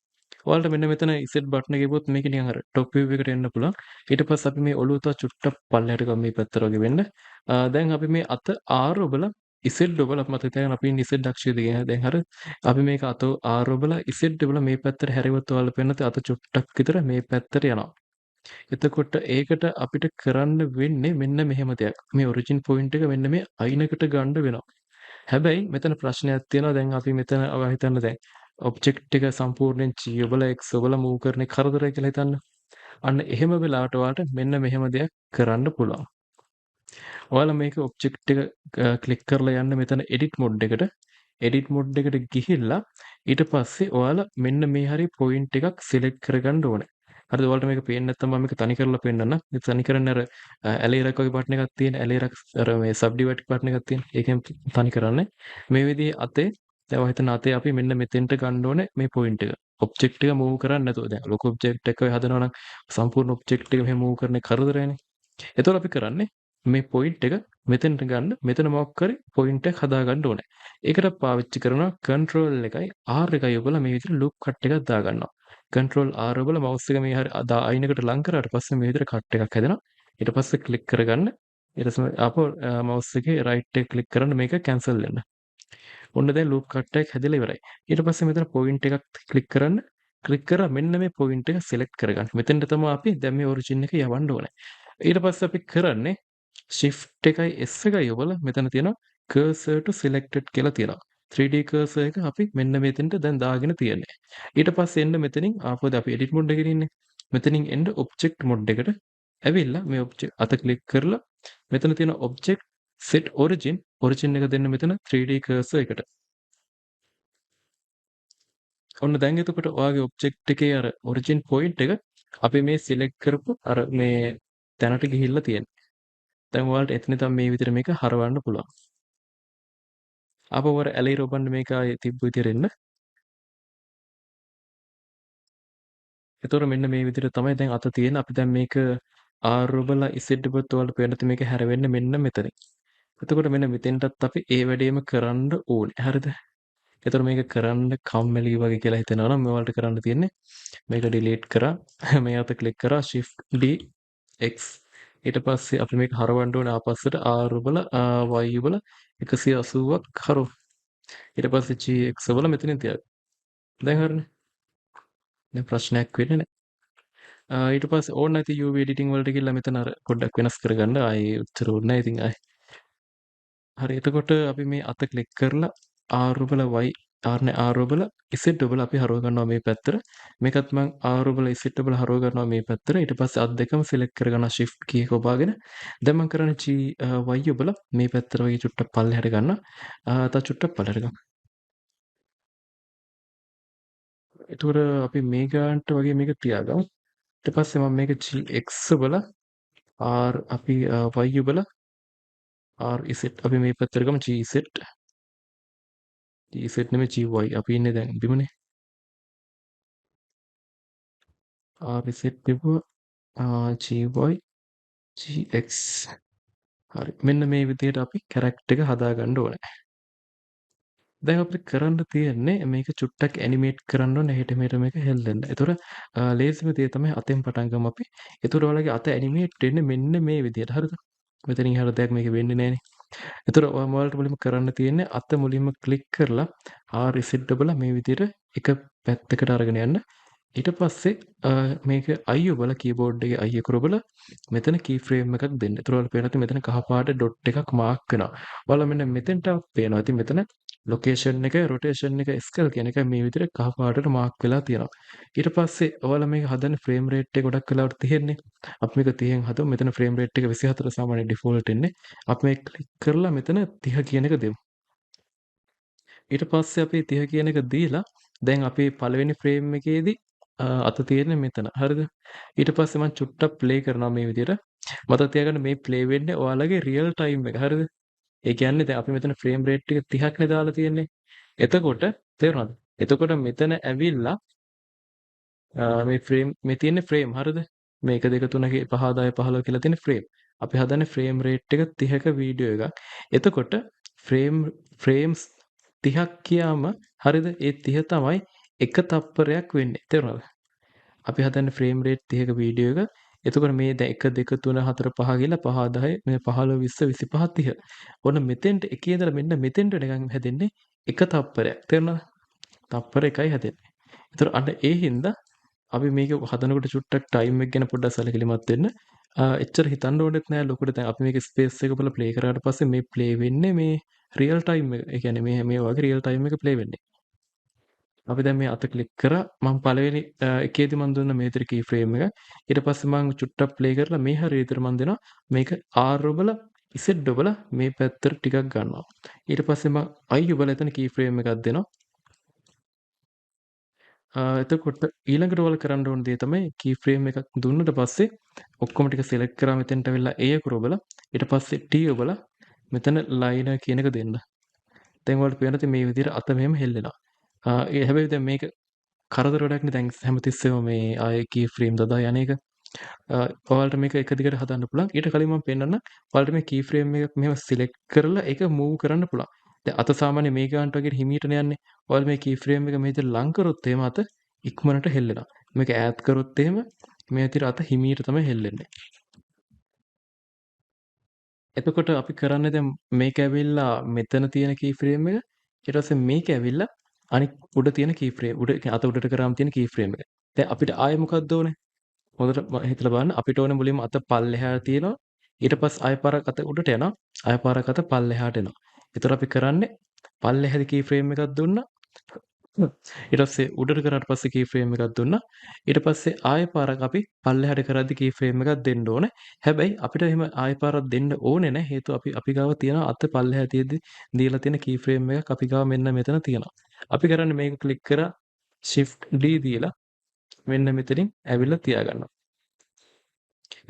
ඔයාලට මෙන්න මෙතන Z බටන් එක ගියොත් මේක නිකන් අර টොප් view එකට එන්න පුළුවන්. ඊට පස්සේ අපි මේ ඔළුව තව චුට්ටක් පල්ලෙහාට ගමු මේ පැත්තට වගේ වෙන්න. දැන් අපි මේ අත R ඔබලා Z ඔබලා මතක තියාගන්න අපි ඉන්නේ Z අක්ෂය දිගේ. දැන් හරිය. අපි මේක අත R ඔබලා Z ඔබලා මේ පැත්තට හැරෙවොත් ඔයාලට පේනවා අත චුට්ටක් විතර මේ පැත්තට යනවා. එතකොට ඒකට අපිට කරන්න වෙන්නේ මෙන්න මෙහෙම දෙයක්. මේ ඔරිජින් පොයින්ට් එක මෙන්න මේ අයිනකට ගන්න වෙනවා. හැබැයි මෙතන ප්‍රශ්නයක් තියෙනවා. දැන් අපි මෙතන ඔයා හිතන්න දැන් ඔබ්ජෙක්ට් එක සම්පූර්ණයෙන් G ඔබලා X ඔබලා මූව් කරන එක කරදරයි කියලා හිතන්න. අන්න එහෙම වෙලාවට ඔයාලට මෙන්න මෙහෙම දෙයක් කරන්න පුළුවන්. ඔයාලා මේක ඔබ්ජෙක්ට් එක ක්ලික් කරලා යන්න මෙතන එඩිට් මොඩ් එකට. එඩිට් මොඩ් එකට ගිහිල්ලා ඊට පස්සේ ඔයාලා මෙන්න මේ හරි පොයින්ට් එකක් සිලෙක්ට් කරගන්න ඕනේ. හරිද? ඔයාලට මේක පේන්නේ නැත්නම් මම මේක තනි කරලා පෙන්නන්නම්. මේ තනි කරන්නේ අර ඇලේරක් වගේ බටන් එකක් තියෙන. ඇලේරක් අර මේ සබ්ඩිවයිඩ් බටන් එකක් තියෙන. ඒකෙන් තනි කරන්නේ. මේ විදිහේ අතේ දැන් ඔය හිතන අතේ අපි මෙන්න මෙතෙන්ට ගන්න ඕනේ මේ පොයින්ට් එක. ඔබ්ජෙක්ට් එක මූව් කරන්නේ නැතුව. දැන් ලොකු ඔබ්ජෙක්ට් එකක් හදනවා නම් සම්පූර්ණ ඔබ්ජෙක්ට් එක මෙහෙම මූව් කරන එක කරදරයිනේ. එතකොට අපි කරන්නේ මේ පොයින්ට් එක මෙතෙන්ට ගන්න මෙතන මොකක් කරේ පොයින්ට් එක හදා ගන්න ඕනේ. ඒකට පාවිච්චි කරනවා කන්ට්‍රෝල් එකයි R එකයි ඔබලා මේ විදිහට ලූප් කට් එකක් දා ගන්නවා. කන්ට්‍රෝල් R ඔබලා මවුස් එක මේ හරිය අයිනකට ලං කරාට පස්සේ මේ විදිහට කට් එකක් හැදෙනවා. ඊට පස්සේ ක්ලික් කරගන්න. ඊට පස්සේ ආපහු මවුස් එකේ රයිට් එක ක්ලික් කරන්න මේක කැන්සල් වෙන්න. ඔන්න දැන් ලූප් කට් එකක් හැදලා ඉවරයි. ඊට පස්සේ මෙතන පොයින්ට් එකක් ක්ලික් කරන්න. ක්ලික් කරලා මෙන්න මේ පොයින්ට් එක සිලෙක්ට් කරගන්න. මෙතෙන්ට තමයි අපි දැන් මේ ඔරිජින් එක යවන්න ඕනේ. ඊට පස්සේ අපි කරන්නේ shift එකයි S එකයි ඔබලා මෙතන තියෙනවා cursor to selected කියලා තියෙනවා. 3D cursor එක අපි මෙන්න මෙතෙන්ට දැන් දාගෙන තියෙන්නේ. ඊට පස්සේ එන්න මෙතනින් ආපහු අපි edit mode එකේ ඉන්නේ. මෙතනින් එන්න object mode එකට ඇවිල්ලා මේ object අත click කරලා මෙතන තියෙන object set origin එක දෙන්න මෙතන 3D cursor එකට. ඔන්න දැන් එතකොට ඔයාගේ object එකේ අර origin point එක අපි මේ select කරපු අර මේ තැනට ගිහිල්ලා තියෙනවා. දැන් ඔයාලට එතන තමයි මේ විදිහට මේක හරවන්න පුළුවන්. ආපහු අර ඇලේ රොබන්න මේක ආයේ තිබ්බ විදිහට එන්න. එතකොට මෙන්න මේ විදිහට තමයි දැන් අත තියෙන. අපි දැන් මේක R ඔබලා Z ඔබත් ඔයාලට පේන්න තියෙන මේක හැරෙන්නේ මෙන්න මෙතනින්. එතකොට මෙන්න මෙතෙන්ටත් අපි ඒ වැඩේම කරන්න ඕනේ. හරිද? එතකොට මේක කරන්න කම්මැලි වගේ කියලා හිතෙනවා නම් ඔයාලට කරන්න තියෙන්නේ මේක delete කරා මේ අත click කරා shift D X ඊට පස්සේ අපි මේක හරවන්න ඕනේ ආපස්සට R ඔබලා Y ඔබලා 180ක් හරව. ඊට පස්සේ GX ඔබලා මෙතනින් තියන්න. දැන් හරිනේ. දැන් ප්‍රශ්නයක් වෙන්නේ නැහැ. ඊට පස්සේ ඕන නැති UV editing වලට ගිහලා මෙතන අර පොඩ්ඩක් වෙනස් කරගන්න. ආයේ උත්තර ඕනේ නැහැ ඉතින් ආයේ. හරි එතකොට අපි මේ අත ක්ලික් කරලා R ඔබල Y R නේ R ඔබල Z ඔබල අපි හරව ගන්නවා මේ පැත්තට. මේකත් මම R ඔබල Z ඔබල හරව ගන්නවා මේ පැත්තට. ඊට පස්සේ අත් දෙකම සිලෙක්ට් කරගන්නවා shift key එක ඔබාගෙන. දැන් මම කරන්නේ G Y ඔබල මේ පැත්තට වගේ චුට්ටක් පල්ලෙහාට ගන්නවා. තව චුට්ටක් පල්ලෙහාට ගමු. එතකොට අපි මේ ගානට වගේ මේක තියාගමු. ඊට පස්සේ මම මේක GX ඔබල R අපි Y ඔබල RZ අපි මේ පැත්තට ගමු GZ නෙමෙයි GY අපි ඉන්නේ දැන් බිමනේ RZ තිබුවා GY GX හරි මෙන්න මේ විදිහට අපි කැරක්ටර් එක හදාගන්න ඕනේ. දැන් අපිට කරන්න තියෙන්නේ මේක චුට්ටක් ඇනිමේට් කරන්න ඕනේ හෙට මෙහෙට මේක හෙල්ලෙන්න. ඒතර ලේසිම දේ තමයි අතෙන් පටන් ගමු අපි. ඒතර ඔයාලගේ අත ඇනිමේට් වෙන්නේ මෙන්න මේ විදිහට. හරිද? මෙතනින් එහාට දෙයක් මේක වෙන්නේ නැහනේ. ඒතර ඔයාලට මුලින්ම කරන්න තියෙන්නේ අත මුලින්ම ක්ලික් කරලා RZ ඔබලා මේ විදිහට එක පැත්තකට අරගෙන යන්න. ඊට පස්සේ මේක I ඔබලා කීබෝඩ් එකේ I එක ඔබලා මෙතන key frame එකක් දෙන්න. ඒතර ඔයාලට පේනවා මෙතන කහ පාට ඩොට් එකක් මාක් වෙනවා. ඔයාලා මෙන්න මෙතෙන්ට පේනවා. ඉතින් මෙතන ලොකේෂන් එක රොටේෂන් එක ස්කේල් කියන එක මේ විදිහට කහ පාටට මාක් වෙලා තියෙනවා. ඊට පස්සේ ඔයාලා මේක හදන ෆ්‍රේම් රේට් එක ගොඩක් වෙලාවට 30න්නේ. අපි මේක 30න් හදමු. මෙතන ෆ්‍රේම් රේට් එක 24 සාමාන්‍ය ඩිෆෝල්ට් එන්නේ. අපි මේක ක්ලික් කරලා මෙතන 30 කියන එක දෙමු. ඊට පස්සේ අපි 30 කියන එක දීලා දැන් අපි පළවෙනි ෆ්‍රේම් එකේදී අත තියෙන්නේ මෙතන. හරිද? ඊට පස්සේ මම චුට්ටක් ප්ලේ කරනවා මේ විදිහට. මතක තියාගන්න මේ ප්ලේ වෙන්නේ ඔයාලගේ රියල් ටයිම් එක. හරිද? ඒ කියන්නේ දැන් අපි මෙතන ෆ්‍රේම් රේට් එක 30ක් නේ දාලා තියෙන්නේ. එතකොට තේරුණාද? එතකොට මෙතන ඇවිල්ලා මේ ෆ්‍රේම් මේ තියෙන්නේ ෆ්‍රේම් හරිද? මේ 1 2 3 5 10 15 කියලා තියෙන ෆ්‍රේම්. අපි හදන්නේ ෆ්‍රේම් රේට් එක 30ක වීඩියෝ එකක්. එතකොට ෆ්‍රේම්ස් 30ක් කියාම හරිද? ඒ 30 තමයි එක තප්පරයක් වෙන්නේ. තේරුණාද? අපි හදන්නේ ෆ්‍රේම් රේට් 30ක වීඩියෝ එක. එතකොට මේ දැන් 1 2 3 4 5 ගිහලා 5 10 මේ 15 20 25 30. ඔන්න මෙතෙන්ට එකේ ඉඳලා මෙන්න මෙතෙන්ට නිකන් හැදෙන්නේ එක තප්පරයක්. තේරුණාද? තප්පර එකයි හැදෙන්නේ. ඒතර අන්න ඒ හින්දා අපි මේක හදනකොට චුට්ටක් ටයිම් එක ගැන පොඩ්ඩක් සැලකිලිමත් වෙන්න. එච්චර හිතන්න ඕනෙත් නෑ ලොකුට. දැන් අපි මේක ස්පේස් එක බලලා ප්ලේ කරාට පස්සේ මේ ප්ලේ වෙන්නේ මේ රියල් ටයිම් එක. ඒ කියන්නේ මේ වගේ රියල් ටයිම් එක ප්ලේ වෙන්නේ. අපි දැන් මේ අත ක්ලික් කරා. මම පළවෙනි එකේදී මම දුන්න මේ විතර කී ෆ්‍රේම් එක. ඊට පස්සේ මම චුට්ටක් ප්ලේ කරලා මේ හරිය විතර මම දෙනවා. මේක R ඔබලා Z ඔබලා මේ පැත්තට ටිකක් ගන්නවා. ඊට පස්සේ මම I ඔබලා එතන කී ෆ්‍රේම් එකක් දෙනවා. එතකොට ඊළඟට ඔයාලා කරන්න ඕන දේ තමයි key frame එකක් දුන්නට පස්සේ ඔක්කොම ටික select කරා මෙතෙන්ට අවිල්ලා A එක ඔබලා ඊට පස්සේ T ඔබලා මෙතන liner කියන එක දෙන්න. දැන් ඔයාලට පේනවා මේ විදිහට අත මෙහෙම හෙල්ලෙනවා. ඒ හැබැයි දැන් මේක කරදර වැඩක් නේ දැන් හැමතිස්සෙම මේ ආයේ key frame දදා යන එක. ඔයාලට මේක එක දිගට හදන්න පුළුවන්. ඊට කලින් මම පෙන්නන්න ඔයාලට මේ key frame එකක් මෙහෙම select කරලා ඒක move කරන්න පුළුවන්. දැන් අත සාමාන්‍ය මේ ගානට වගේ හිමීටනේ යන්නේ. ඔයාලා මේ key frame එක මේ විදිහට ලං කරොත් එහෙම අත ඉක්මනට හෙල්ලෙනවා. මේක ඈත් කරොත් එහෙම මේ විදිහට අත හිමීට තමයි හෙල්ලෙන්නේ. එතකොට අපි කරන්නේ දැන් මේක ඇවිල්ලා මෙතන තියෙන key frame එක ඊට පස්සේ මේක ඇවිල්ලා අනිත් උඩ තියෙන key frame උඩ අත උඩට කරාම තියෙන key frame එක. දැන් අපිට ආයෙ මොකක්ද ඕනේ? හොඳට හිතලා බලන්න අපිට ඕනේ මුලින්ම අත පල්ලෙහාට තියෙනවා. ඊට පස්සේ ආයෙ පාරක් අත උඩට යනවා. ආයෙ පාරක් අත පල්ලෙහාට එනවා. ඒතර අපි කරන්නේ පල්ලෙහාදී කී ෆ්‍රේම් එකක් දුන්නා. ඊට පස්සේ උඩට කරාට පස්සේ කී ෆ්‍රේම් එකක් දුන්නා. ඊට පස්සේ ආයෙ පාරක් අපි පල්ලෙහාට කරද්දි කී ෆ්‍රේම් එකක් දෙන්න ඕනේ. හැබැයි අපිට එහෙම ආයෙ පාරක් දෙන්න ඕනේ නැහැ. හේතුව අපි ගාව තියෙන අත පල්ලෙහා තියෙද්දි දීලා තියෙන කී ෆ්‍රේම් එකක් අපි ගාව මෙන්න මෙතන තියෙනවා. අපි කරන්නේ මේක ක්ලික් කරා shift D දීලා මෙන්න මෙතනින් ඇවිල්ලා තියාගන්නවා.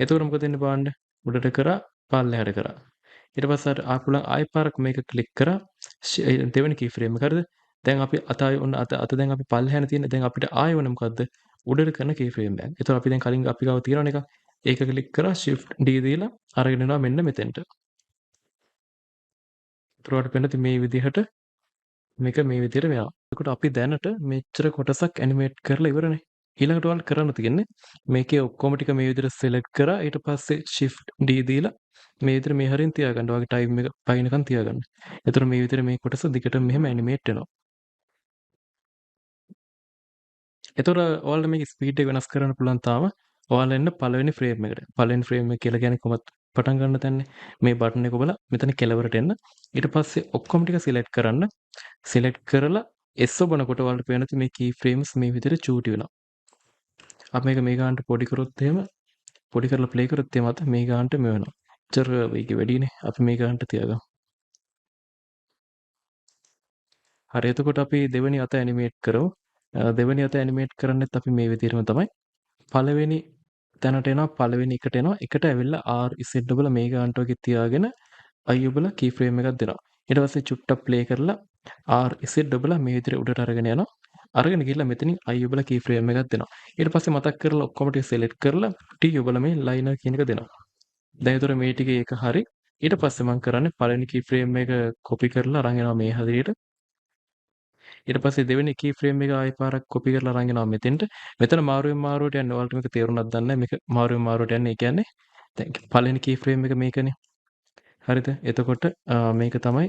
එතකොට මොකද වෙන්නේ බලන්න. උඩට කරා පල්ලෙහාට කරා. ඊට පස්සේ අර ආපුලන් ආයෙ පාරක් මේක ක්ලික් කරා දෙවෙනි කී ෆ්‍රේම් එක හරිද? දැන් අපි අත ආයෙ ඔන්න අත දැන් අපි පල්ලෙහානේ තියෙන්නේ. දැන් අපිට ආයෙ ඕනේ මොකද්ද? උඩට කරන කී ෆ්‍රේම් එකක්. එතකොට අපි දැන් කලින් අපි ගාව තියෙනවනේ එකක්. ඒක ක්ලික් කරා shift D දීලා අරගෙන යනවා මෙන්න මෙතෙන්ට. එතකොට වෙන්නේ මේ විදිහට මේක මේ විදිහට වෙනවා. එතකොට අපි දැනට මෙච්චර කොටසක් ඇනිමේට් කරලා ඉවරනේ. ඊළඟට ඔයාලට කරන්න තියෙන්නේ මේකේ ඔක්කොම ටික මේ විදිහට select කරා ඊට පස්සේ shift D දීලා මේ විදිහට මේ හරින් තියාගන්න. ඔයාගේ ටයිම් එක පයින්නකම් තියාගන්න. එතකොට මේ විදිහට මේ කොටස දිගටම මෙහෙම ඇනිමේට් වෙනවා. එතකොට ඔයාලට මේකේ ස්පීඩ් එක වෙනස් කරන්න පුළුවන් තාම ඔයාලා එන්න පළවෙනි ෆ්‍රේම් එකට. පළවෙනි ෆ්‍රේම් එක කියලා කියන්නේ කොහොමද පටන් ගන්න තැන්නේ. මේ බටන් එක ඔබලා මෙතන කෙලවරට එන්න. ඊට පස්සේ ඔක්කොම ටික සිලෙක්ට් කරන්න. සිලෙක්ට් කරලා S ඔබනකොට ඔයාලට පේනවා මේ key frames මේ විදිහට චූටි වෙනවා. අපි මේ ගානට පොඩි කරොත් එහෙම පොඩි කරලා ප්ලේ කරොත් එහෙම අත මේ ගානට මේ වෙනවා. චර මේක වැඩිනේ. අපි මේ ගානට තියාගමු. හරි එතකොට අපි දෙවෙනි අත ඇනිමේට් කරමු. දෙවෙනි අත ඇනිමේට් කරන්නෙත් අපි මේ විදිහටම තමයි. පළවෙනි තැනට එනවා පළවෙනි එකට එනවා. එකට ඇවිල්ලා R Z ඔබලා මේ ගානට වගේ තියාගෙන I ඔබලා key frame එකක් දෙනවා. ඊට පස්සේ චුට්ටක් ප්ලේ කරලා R Z ඔබලා මේ විදිහට උඩට අරගෙන යනවා. අරගෙන ගිහලා මෙතනින් I ඔබලා key frame එකක් දෙනවා. ඊට පස්සේ මතක් කරලා ඔක්කොම ටික select කරලා T ඔබලා මේ liner කියන එක දෙනවා. දැන් ඒතර මේ ටිකේ එක හරි. ඊට පස්සේ මම කරන්නේ පළවෙනි key frame එක copy කරලා අරන් යනවා මේ හරියට. ඊට පස්සේ දෙවෙනි key frame එක ආයෙ පාරක් copy කරලා අරන් යනවා මෙතෙන්ට. මෙතන මාරුවෙන් මාරුවට යන්නේ. ඔයාලට මේක තේරුණාද දන්නේ නැහැ. මේක මාරුවෙන් මාරුවට යන්නේ. ඒ කියන්නේ දැන් පළවෙනි key frame එක මේකනේ. හරිද? එතකොට මේක තමයි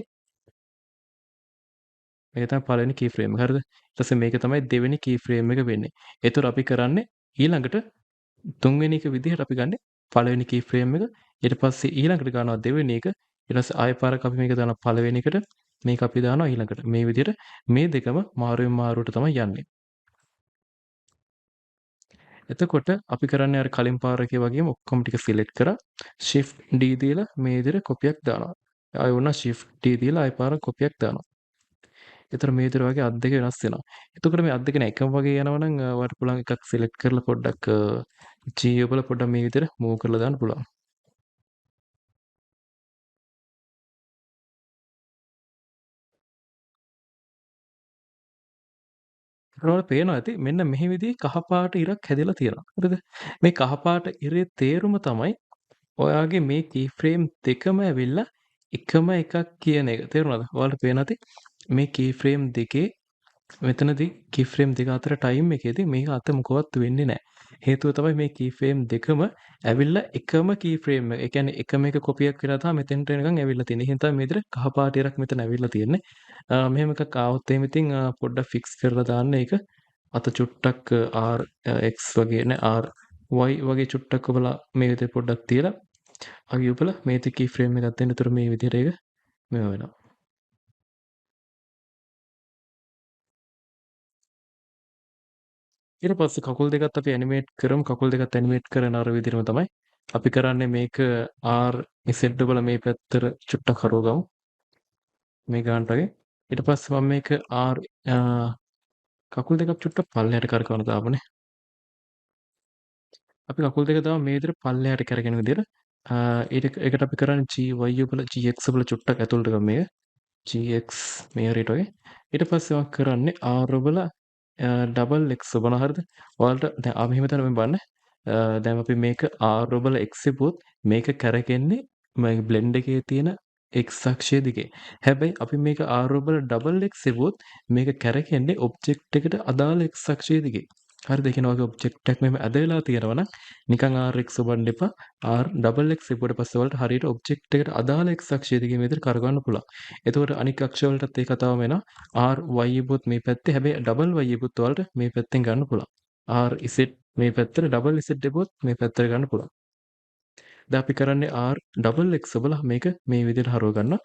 පළවෙනි key frame එක. හරිද? ඊට පස්සේ මේක තමයි දෙවෙනි key frame එක වෙන්නේ. ඒතර අපි කරන්නේ ඊළඟට තුන්වෙනි එක විදිහට අපි ගන්නේ පළවෙනි key frame එක. ඊට පස්සේ ඊළඟට ගන්නවා දෙවෙනි එක. ඊට පස්සේ ආයෙ පාරක් අපි මේක දානවා පළවෙනි එකට. මේක අපි දානවා ඊළඟට. මේ විදිහට මේ දෙකම මාරුවෙන් මාරුවට තමයි යන්නේ. එතකොට අපි කරන්නේ අර කලින් පාරකේ වගේම ඔක්කොම ටික සිලෙක්ට් කරා shift D දීලා මේ විදිහට කොපියක් දානවා. ආයෙ වුණා shift D දීලා ආයෙ පාරක් කොපියක් දානවා. ඒතර මේ විතර වගේ අත් දෙක වෙනස් වෙනවා. එතකොට මේ අත් දෙක එකම වගේ යනවා නම් ඔයාලට පුළුවන් එකක් සිලෙක්ට් කරලා පොඩ්ඩක් G ඔබලා පොඩ්ඩක් මේ විදිහට මූව් කරලා දාන්න පුළුවන්. ඒකවල පේනවා ඇති මෙන්න මෙහි විදිහේ කහ පාට ඉරක් හැදිලා තියෙනවා. හරිද? මේ කහ පාට ඉරේ තේරුම තමයි ඔයාගේ මේ key frame දෙකම ඇවිල්ලා එකම එකක් කියන එක. තේරුණාද? ඔයාලට පේන ඇති මේ key frame දෙකේ මෙතනදී key frame දෙක අතර time එකේදී මේක අත මොකවත් වෙන්නේ නැහැ. හේතුව තමයි මේ key frame දෙකම ඇවිල්ලා එකම key frame එක. ඒ කියන්නේ එකම එක කොපි එකක් වෙලා තමයි මෙතෙන්ට එනකන් ඇවිල්ලා තියෙන්නේ. එහෙනම් තමයි මේ විදිහට කහ පාට ඉරක් මෙතන ඇවිල්ලා තියෙන්නේ. මෙහෙම එකක් ආවොත් එහෙම ඉතින් පොඩ්ඩක් fix කරලා දාන්න ඒක. අත චුට්ටක් R X වගේ නේ R Y වගේ චුට්ටක් ඔබලා මේ විදිහට පොඩ්ඩක් තියලා අගි ඔබලා මේ key frame එකක් දෙන්න. ඒතර මේ විදිහට ඒක මෙව වෙනවා. ඊට පස්සේ කකුල් දෙකත් අපි ඇනිමේට් කරමු. කකුල් දෙකත් ඇනිමේට් කරන අර විදිහටම තමයි. අපි කරන්නේ මේක R Z බලලා මේ පැත්තට චුට්ටක් හරවගමු. මේ ගානට වගේ. ඊට පස්සේ මම මේක R කකුල් දෙකක් චුට්ටක් පල්ලෙහාට කරකවන දාපනේ. අපි කකුල් දෙක දාම මේ විදිහට පල්ලෙහාට කරගෙන විදිහට ඒකට අපි කරන්නේ GY බලලා GX බලලා චුට්ටක් ඇතුළට ගමු මේක. GX මේ හරියට වගේ. ඊට පස්සේ මම කරන්නේ R බලලා ඩබල් X බලන හරිද? ඔයාලට දැන් මෙහෙම තමයි බලන්න. දැන් අපි මේක R බලලා X ඉපුවොත් මේක කරකෙන්නේ මේ බ්ලෙන්ඩ් එකේ තියෙන X අක්ෂය දිගේ. හැබැයි අපි මේක R බලලා ඩබල් X ඉපුවොත් මේක කරකෙන්නේ ඔබ්ජෙක්ට් එකට අදාළ X අක්ෂය දිගේ. හරිද? ඒ කියන්නේ ඔයගේ ඔබ්ජෙක්ට් එකක් මෙහෙම ඇද වෙලා තියෙනවා නම් නිකන් RX ඔබන්න එපා. R ඩබල් X ඉපුවට පස්සේ වලට හරියට ඔබ්ජෙක්ට් එකට අදාළ X අක්ෂය දිගේ මේ විදිහට කරගන්න පුළුවන්. එතකොට අනික් අක්ෂය වලටත් ඒ කතාවම එනවා. R Y ඉපුවොත් මේ පැත්තේ හැබැයි ඩබල් Y ඉපුවොත් වලට මේ පැත්තෙන් ගන්න පුළුවන්. R Z මේ පැත්තට ඩබල් Z ඉපුවොත් මේ පැත්තට ගන්න පුළුවන්. දැන් අපි කරන්නේ R ඩබල් X ඔබලා මේක මේ විදිහට හරව ගන්නවා.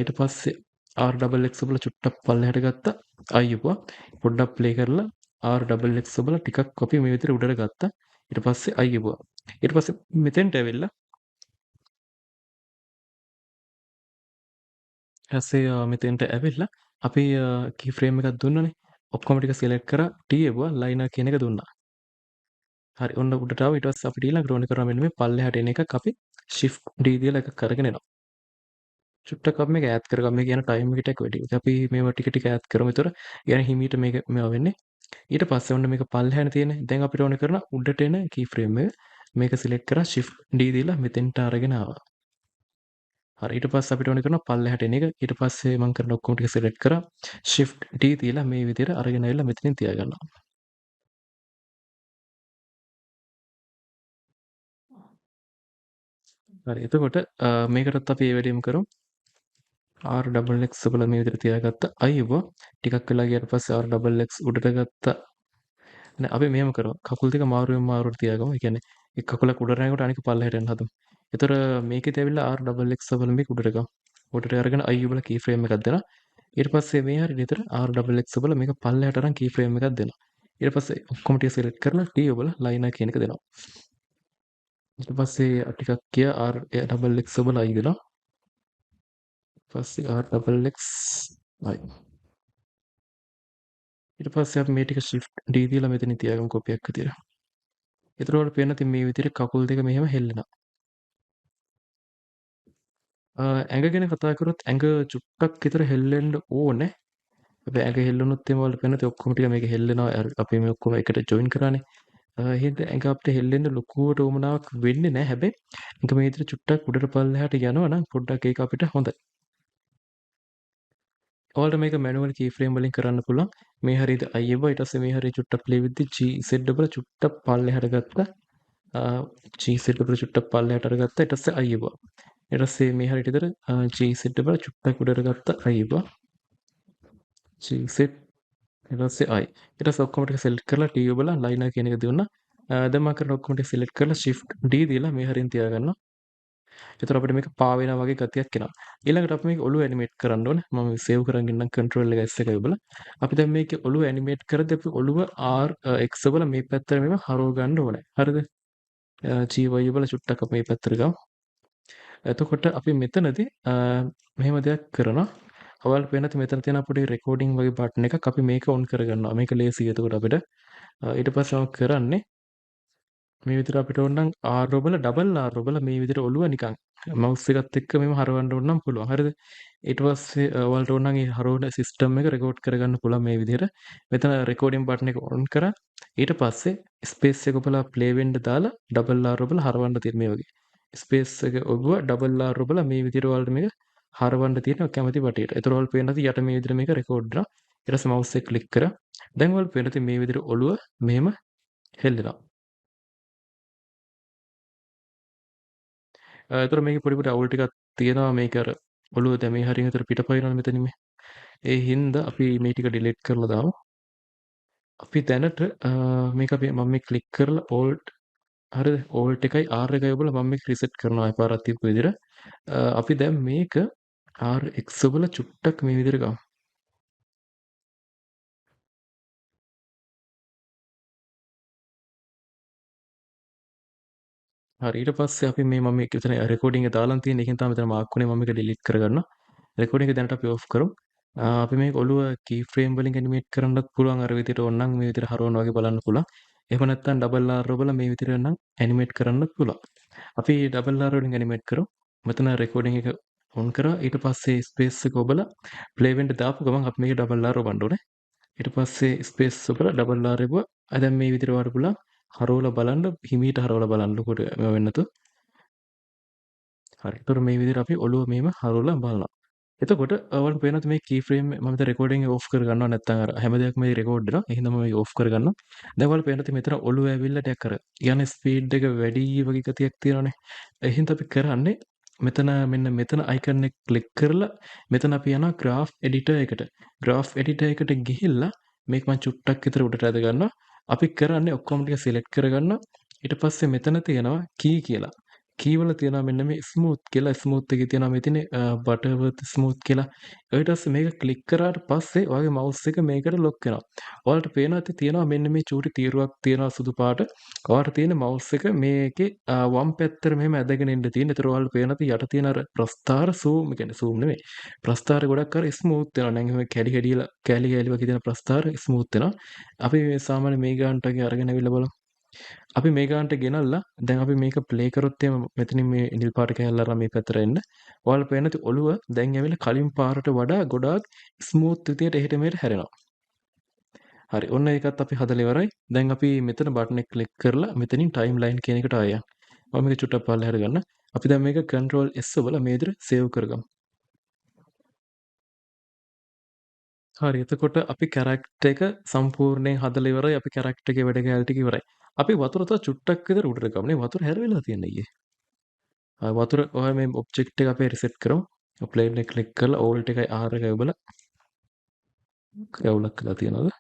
ඊට පස්සේ RXX ඔබලා චුට්ටක් පල්ලෙහාට ගත්තා. ආයෙපුවා. පොඩ්ඩක් ප්ලේ කරලා RXX ඔබලා ටිකක් අපි මේ විදිහට උඩට ගත්තා. ඊට පස්සේ ආයෙපුවා. ඊට පස්සේ මෙතෙන්ට ඇවිල්ලා ඊපස්සේ මෙතෙන්ට ඇවිල්ලා අපි කී ෆ්‍රේම් එකක් දුන්නනේ. ඔක්කොම ටික සිලෙක්ට් කරා T එවුවා ලයිනර් කියන එක දුන්නා. හරි ඔන්න උඩට ආවා. ඊට පස්සේ අපිට ඊළඟට ඕනේ කරා මෙන්න මේ පල්ලෙහාට එන එකක් අපි shift D දාලා එකක් කරගෙන එනවා. චුට්ටක් අපි මේක ඈඩ් කරගමු. මේ කියන ටයිම් එක ටික වැඩි. ඉතින් අපි මේවා ටික ටික ඈඩ් කරමු. ඒතර يعني හිමීට මේක මේවා වෙන්නේ. ඊට පස්සේ ඔන්න මේක පල්ලෙහානේ තියෙන්නේ. දැන් අපිට ඕනේ කරන උඩට එන key frame එක මේක සිලෙක්ට් කරා shift D දීලා මෙතෙන්ට අරගෙන ආවා. හරි ඊට පස්සේ අපිට ඕනේ කරනවා පල්ලෙහාට එන එක. ඊට පස්සේ මම කරන ඔක්කොම ටික සිලෙක්ට් කරා shift D දීලා මේ විදිහට අරගෙන ආවිල්ලා මෙතනින් තියාගන්නවා. හරි එතකොට මේකටත් අපි ඒ වැඩේම කරමු. RXX ඔබලා මේ විදිහට තියාගත්තා. අයියෝ ටිකක් වෙලා ගියාට පස්සේ RXX උඩට ගත්තා. නෑ අපි මෙහෙම කරමු. කකුල් දෙක මාරුවෙන් මාරුවට තියාගමු. ඒ කියන්නේ එක් කකුලක් උඩට යනකොට අනික පල්ලෙහාට යන්න හදමු. ඒතර මේකෙත් ඇවිල්ලා RXX ඔබලා මේක උඩට ගමු. උඩට අරගෙන අයියෝ ඔබලා key frame එකක් දෙනවා. ඊට පස්සේ මේ හරියට විතර RXX ඔබලා මේක පල්ලෙහාට අරන් key frame එකක් දෙනවා. ඊට පස්සේ ඔක්කොම ටික select කරලා T ඔබලා line එක කියන එක දෙනවා. ඊට පස්සේ ටිකක් ගියා RXX ඔබලා I දෙනවා. පස්සේ RXX I ඊට පස්සේ අපි මේ ටික shift D දීලා මෙතනින් තියාගමු කොපියක් විදියට. එතකොට පේන්න තින් මේ විදිහට කකුල් දෙක මෙහෙම හෙල්ලෙනවා. ඇඟ ගැන කතා කරොත් ඇඟ චුට්ටක් විතර හෙල්ලෙන්න ඕනේ. හැබැයි ඇඟ හෙල්ලුණොත් එම වල පේන්න තින් ඔක්කොම ටික මේක හෙල්ලෙනවා. අපි මේ ඔක්කොම එකට ජොයින් කරානේ. එහෙනම් ඇඟ අපිට හෙල්ලෙන්න ලොකුවට උවමනාවක් වෙන්නේ නැහැ. හැබැයි ඇඟ මේ විදිහට චුට්ටක් උඩට පල්ලෙහාට යනවා නම් පොඩ්ඩක් ඒක අපිට හොඳයි. ඔයාලට මේක මැනුවල් කී ෆ්‍රේම් වලින් කරන්න පුළුවන්. මේ හරියට I එවුවා ඊට පස්සේ මේ හරිය චුට්ටක් ප්ලේ වෙද්දි GZ ඩබල් චුට්ටක් පල්ලෙහාට ගත්තා. GZ ඩබල් චුට්ටක් පල්ලෙහාට අරගත්තා. ඊට පස්සේ I එවුවා. ඊට පස්සේ මේ හරියට විතර GZ ඩබල් චුට්ටක් උඩට ගත්තා. I එවුවා. GZ ඊට පස්සේ I. ඊට පස්සේ ඔක්කොම ටික select කරලා T ඔබලා line එක කියන එක දුන්නා. දැන් මම කරන ඔක්කොම ටික select කරලා shift D දීලා මේ හරියෙන් තියාගන්නවා. එතකොට අපිට මේක පා වෙනා වගේ ගතියක් එනවා. ඊළඟට අපි මේක ඔළුව ඇනිමේට් කරන්න ඕනේ. මම සේව් කරන් ඉන්නම් control එක S එකයි ඔබලා. අපි දැන් මේකේ ඔළුව ඇනිමේට් කරද්දී අපි ඔළුව R X ඔබලා මේ පැත්තට මෙහෙම හරව ගන්න ඕනේ. හරිද? GY ඔබලා චුට්ටක් අපි මේ පැත්තට ගමු. එතකොට අපි මෙතනදී මෙහෙම දෙයක් කරනවා. ඔයාලට පේන නැති මෙතන තියෙන පොඩි රෙකෝඩින් වගේ බටන් එකක් අපි මේක ඔන් කරගන්නවා. මේක ලේසියි. එතකොට අපිට ඊට පස්සේ මම කරන්නේ මේ විදිහට අපිට ඕන නම් R ඔබලා ඩබල් R ඔබලා මේ විදිහට ඔළුව නිකන් මවුස් එකත් එක්ක මෙහෙම හරවන්න ඕන නම් පුළුවන්. හරිද? ඊට පස්සේ ඔයාලට ඕන නම් ඒ හරවන සිස්ටම් එක රෙකෝඩ් කරගන්න පුළුවන් මේ විදිහට. මෙතන රෙකෝඩින් බටන් එක ඔන් කරා. ඊට පස්සේ ස්පේස් එක ඔබලා ප්ලේ වෙන්න දාලා ඩබල් R ඔබලා හරවන්න තියෙන මේ වගේ. ස්පේස් එක ඔබුව ඩබල් R ඔබලා මේ විදිහට ඔයාලට මේක හරවන්න තියෙන කැමති වටේට. ඒතර ඔයාලට පේන්න නැති යට මේ විදිහට මේක රෙකෝඩ් කරා. ඊට පස්සේ මවුස් එක ක්ලික් කරා. දැන් ඔයාලට පේන්න තියෙන මේ විදිහට ඔළුව මෙහෙම හෙල්ලෙනවා. ඒතර මේකේ පොඩි පොඩි අවුල් ටිකක් තියෙනවා මේක අර ඔළුව දැන් මේ හරියට විතර පිටපයින්වනේ මෙතනින් මේ. ඒ හින්දා අපි මේ ටික ඩිලීට් කරලා දාමු. අපි දැනට මේක අපි මම මේ ක්ලික් කරලා Alt හරිද? Alt එකයි R එකයි ඔබලා මම මේක රිසෙට් කරනවා එකපාරක් තියපු විදිහට. අපි දැන් මේක RX ඔබලා චුට්ටක් මේ විදිහට ගමු. හරි ඊට පස්සේ අපි මේ මම මේක විතර රෙකෝඩින් එක දාලා තියෙන එකෙන් තමයි මෙතන මාක් වුනේ මම මේක ඩිලීට් කරගන්නවා. රෙකෝඩින් එක දැනට අපි ඔෆ් කරමු. අපි මේක ඔළුව key frame වලින් ඇනිමේට් කරන්නත් පුළුවන් අර විදිහට ඕනනම් මේ විදිහට හරවන වගේ බලන්න පුළුවන්. එහෙම නැත්නම් ඩබල් R ඔබලා මේ විදිහට නම් ඇනිමේට් කරන්නත් පුළුවන්. අපි ඩබල් R වලින් ඇනිමේට් කරමු. මෙතන රෙකෝඩින් එක ඔන් කරා ඊට පස්සේ ස්පේස් එක ඔබලා ප්ලේ වෙන්න දාපු ගමන් අපි මේක ඩබල් R ඔබන්න ඕනේ. ඊට පස්සේ ස්පේස් ඔබලා ඩබල් R එවුවා. දැන් මේ විදිහට වඩ පුළුවන් හරවලා බලන්න හිමීට හරවලා බලන්න ලොකුට මේව වෙන්නේ නැතුව. හරි. ඒතර මේ විදිහට අපි ඔළුව මෙහෙම හරවලා බලනවා. එතකොට ඔයාලට පේනවද මේ key frame මම දැන් රෙකෝඩින් එක ඔෆ් කරගන්නවා නැත්නම් අර හැම දෙයක්ම මේ රෙකෝඩ් වෙනවා. ඒ හින්දා මම මේක ඔෆ් කරගන්නවා. දැන් ඔයාලට පේනවද මෙතන ඔළුව ඇවිල්ලා ටිකක් අර කියන්නේ ස්පීඩ් එක වැඩි වගේ ගතියක් තියෙනවනේ. ඒ හින්දා අපි කරන්නේ මෙතන මෙන්න මෙතන අයිකන් එක ක්ලික් කරලා මෙතන අපි යනවා graph editor එකට. graph editor එකට ගිහිල්ලා මේක මම චුට්ටක් විතර උඩට ඇද ගන්නවා. අපි කරන්නේ ඔක්කොම ටික සිලෙක්ට් කරගන්නවා. ඊට පස්සේ මෙතන තියෙනවා key කියලා. කීවල තියෙනවා මෙන්න මේ ස්මූත් කියලා. ස්මූත් එකේ තියෙනවා මෙතන බටර්වර්ත් ස්මූත් කියලා. ඊට පස්සේ මේක ක්ලික් කරාට පස්සේ ඔයාගේ මවුස් එක මේකට ලොක් වෙනවා. ඔයාලට පේනවා ඇති තියෙනවා මෙන්න මේ චූටි තීරුවක් තියෙනවා සුදු පාට. ඔයාලට තියෙන මවුස් එක මේකේ වම් පැත්තට මෙහෙම ඇදගෙන ඉන්න තියෙන. ඒතර ඔයාලට පේනවා ඇති යට තියෙන අර ප්‍රස්ථාර zoom කියන්නේ zoom නෙමෙයි. ප්‍රස්ථාර ගොඩක් අර ස්මූත් වෙනවා. දැන් එහෙම කැලි කැඩිලා කැලි කැලි වගේ තියෙන ප්‍රස්ථාර ස්මූත් වෙනවා. අපි මේ සාමාන්‍ය මේ ගානට වගේ අරගෙන අවිල්ල බලමු. අපි මේ ගානට ගෙනල්ලා දැන් අපි මේක ප්ලේ කරොත් එහෙම මෙතනින් මේ නිල් පාට කැල්ල අරන් මේ පැත්තට එන්න. ඔයාලා පේන ඇති ඔළුව දැන් ඇවිල්ලා කලින් පාරට වඩා ගොඩාක් ස්මූත් විදියට එහෙට මෙහෙට හැරෙනවා. හරි. ඔන්න ඒකත් අපි හදලා ඉවරයි. දැන් අපි මෙතන බටන් එක ක්ලික් කරලා මෙතනින් ටයිම් ලයින් කියන එකට ආයෙ යන්න. මම මේක චුට්ටක් පල්ලෙහාට ගන්න. අපි දැන් මේක Ctrl S ඔබලා මේ විදිහට සේව් කරගමු. හරි. එතකොට අපි කැරක්ටර් එක සම්පූර්ණයෙන් හදලා ඉවරයි. අපි කැරක්ටර් එකේ වැඩ කැලේ ටික ඉවරයි. අපි වතුර තව චුට්ටක් විතර උඩට ගමු නේ. වතුර හැරවිලා තියෙන අයියේ. වතුර ඔය මේ ඔබ්ජෙක්ට් එක අපේ රිසෙට් කරමු. ප්ලේන් එක ක්ලික් කරලා ඕල්ට් එකයි R එකයි ඔබලා කැවුලක් කරලා තියනවද?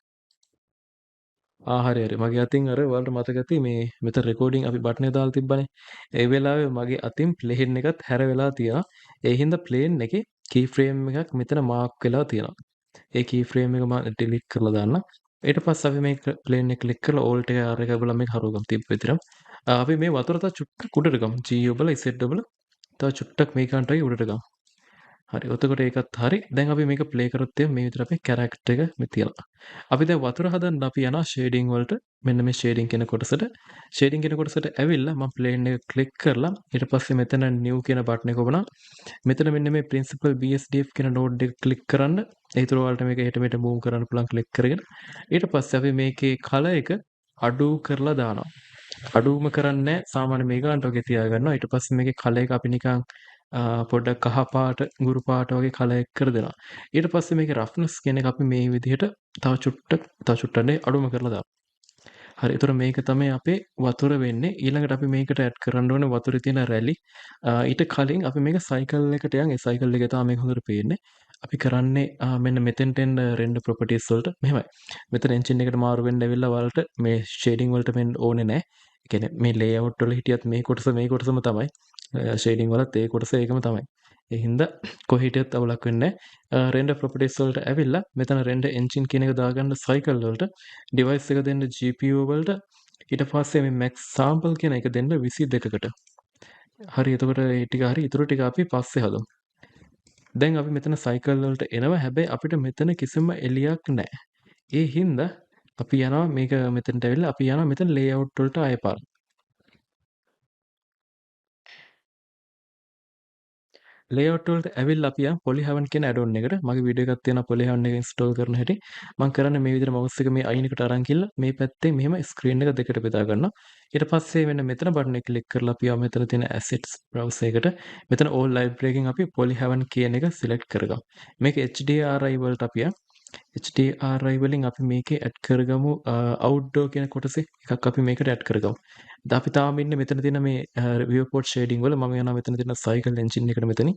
හරි හරි. මගේ අතින් අර ඔයාලට මතක ඇති මේ මෙතන රෙකෝඩින් අපි බටන් එක දාලා තිබ්බනේ. ඒ වෙලාවේ මගේ අතින් ප්ලේන් එකත් හැර වෙලා තියෙනවා. ඒ හින්දා ප්ලේන් එකේ කී ෆ්‍රේම් එකක් මෙතන මාක් වෙලා තියෙනවා. ඒ කී ෆ්‍රේම් එක මම ඩිලීට් කරලා දාන්නම්. ඊට පස්සේ අපි මේක ප්ලේන් එක ක්ලික් කරලා ඕල්ට් එක R එක ඔබලා මේක හරවගමු තිබ්බ විතරම. අපි මේ වතුර තව චුට්ටක් උඩට ගමු. G ඔබලා Z ඔබලා තව චුට්ටක් මේකන්ට වගේ උඩට ගමු. හරි. එතකොට ඒකත් හරි. දැන් අපි මේක ප්ලේ කරොත් එහෙනම් මේ විදිහට අපේ කැරක්ටර් එක මේ තියෙනවා. අපි දැන් වතුර හදන්න අපි යනවා ෂේඩින් වලට. මෙන්න මේ ෂේඩින් කියන කොටසට. ෂේඩින් කියන කොටසට ඇවිල්ලා මම ප්ලේන් එක ක්ලික් කරලා ඊට පස්සේ මෙතන නිව් කියන බටන් එක ඔබනවා. මෙතන මෙන්න මේ principal BSDF කියන නෝඩ් එක ක්ලික් කරන්න. ඒතර ඔයාලට මේක එහෙට මෙහෙට මූව් කරන්න පුළුවන් ක්ලික් කරගෙන. ඊට පස්සේ අපි මේකේ කලර් එක අඩු කරලා දානවා. අඩුවම කරන්නේ සාමාන්‍ය මේ ගානට වගේ තියාගන්නවා. ඊට පස්සේ මේකේ කලර් එක අපි නිකන් පොඩ්ඩක් කහ පාට, ගුරු පාට වගේ කලර් එක කර දෙනවා. ඊට පස්සේ මේකේ රෆ්නස් කියන එක අපි මේ විදිහට තව චුට්ටක් නේ අඩුම කරලා දානවා. හරි. ඒතර මේක තමයි අපේ වතුර වෙන්නේ. ඊළඟට අපි මේකට ඇඩ් කරන්න ඕනේ වතුරේ තියෙන රැලි. ඊට කලින් අපි මේක සයිකල් එකට යන්. ඒ සයිකල් එකේ තමයි මේක හොඳට පේන්නේ. අපි කරන්නේ මෙන්න මෙතෙන්ට එන්න රෙන්ඩර් ප්‍රොපර්ටිස් වලට මෙහෙමයි. මෙතන එන්ජින් එකට මාරු වෙන්න ඇවිල්ලා ඔයාලට මේ ෂේඩින් වලට මෙන්න ඕනේ නැහැ. ඒ කියන්නේ මේ ලේඅවුට් වල හිටියත් මේ කොටසම තමයි. ෂේඩින් වලත් ඒ කොටස ඒකම තමයි. ඒ හින්දා කොහේ හිටියත් අවුලක් වෙන්නේ නැහැ. රෙන්ඩර් ප්‍රොපර්ටිස් වලට ඇවිල්ලා මෙතන රෙන්ඩර් එන්ජින් කියන එක දාගන්න සයිකල් වලට ඩිවයිස් එක දෙන්න GPU වලට ඊට පස්සේ මේ max sample කියන එක දෙන්න 22කට. හරි එතකොට ඒ ටික හරි ඊටු ටික අපි පස්සේ හදමු. දැන් අපි මෙතන සයිකල් වලට එනවා. හැබැයි අපිට මෙතන කිසිම එළියක් නැහැ. ඒ හින්දා අපි යනවා මේක මෙතනට ඇවිල්ලා අපි යනවා මෙතන ලේඅවුට් වලට ආයෙ පාර. ලේඅවුට් වලට ඇවිල්ලා අපි යන් polyheaven කියන add on එකට. මගේ වීඩියෝ එකක් තියෙනවා polyheaven එක install කරන හැටි. මම කරන්නේ මේ විදිහට mouse එක මේ අයින් එකට අරන් ගිහලා මේ පැත්තේ මෙහෙම screen එක දෙකට බෙදා ගන්නවා. ඊට පස්සේ මෙන්න මෙතන බටන් එක ක්ලික් කරලා අපි මෙතන තියෙන assets browser එකට මෙතන all library එකෙන් අපි polyheaven කියන එක select කරගමු. මේක HDRI වලට අපි HDRI වලින් අපි මේකේ ඇඩ් කරගමු outdoor කියන කොටසේ එකක් අපි මේකට ඇඩ් කරගමු. දැන් අපි තාම ඉන්නේ මෙතන තියෙන මේ viewport shading වල මම යනවා මෙතන තියෙන cycle engine එකට මෙතනින්.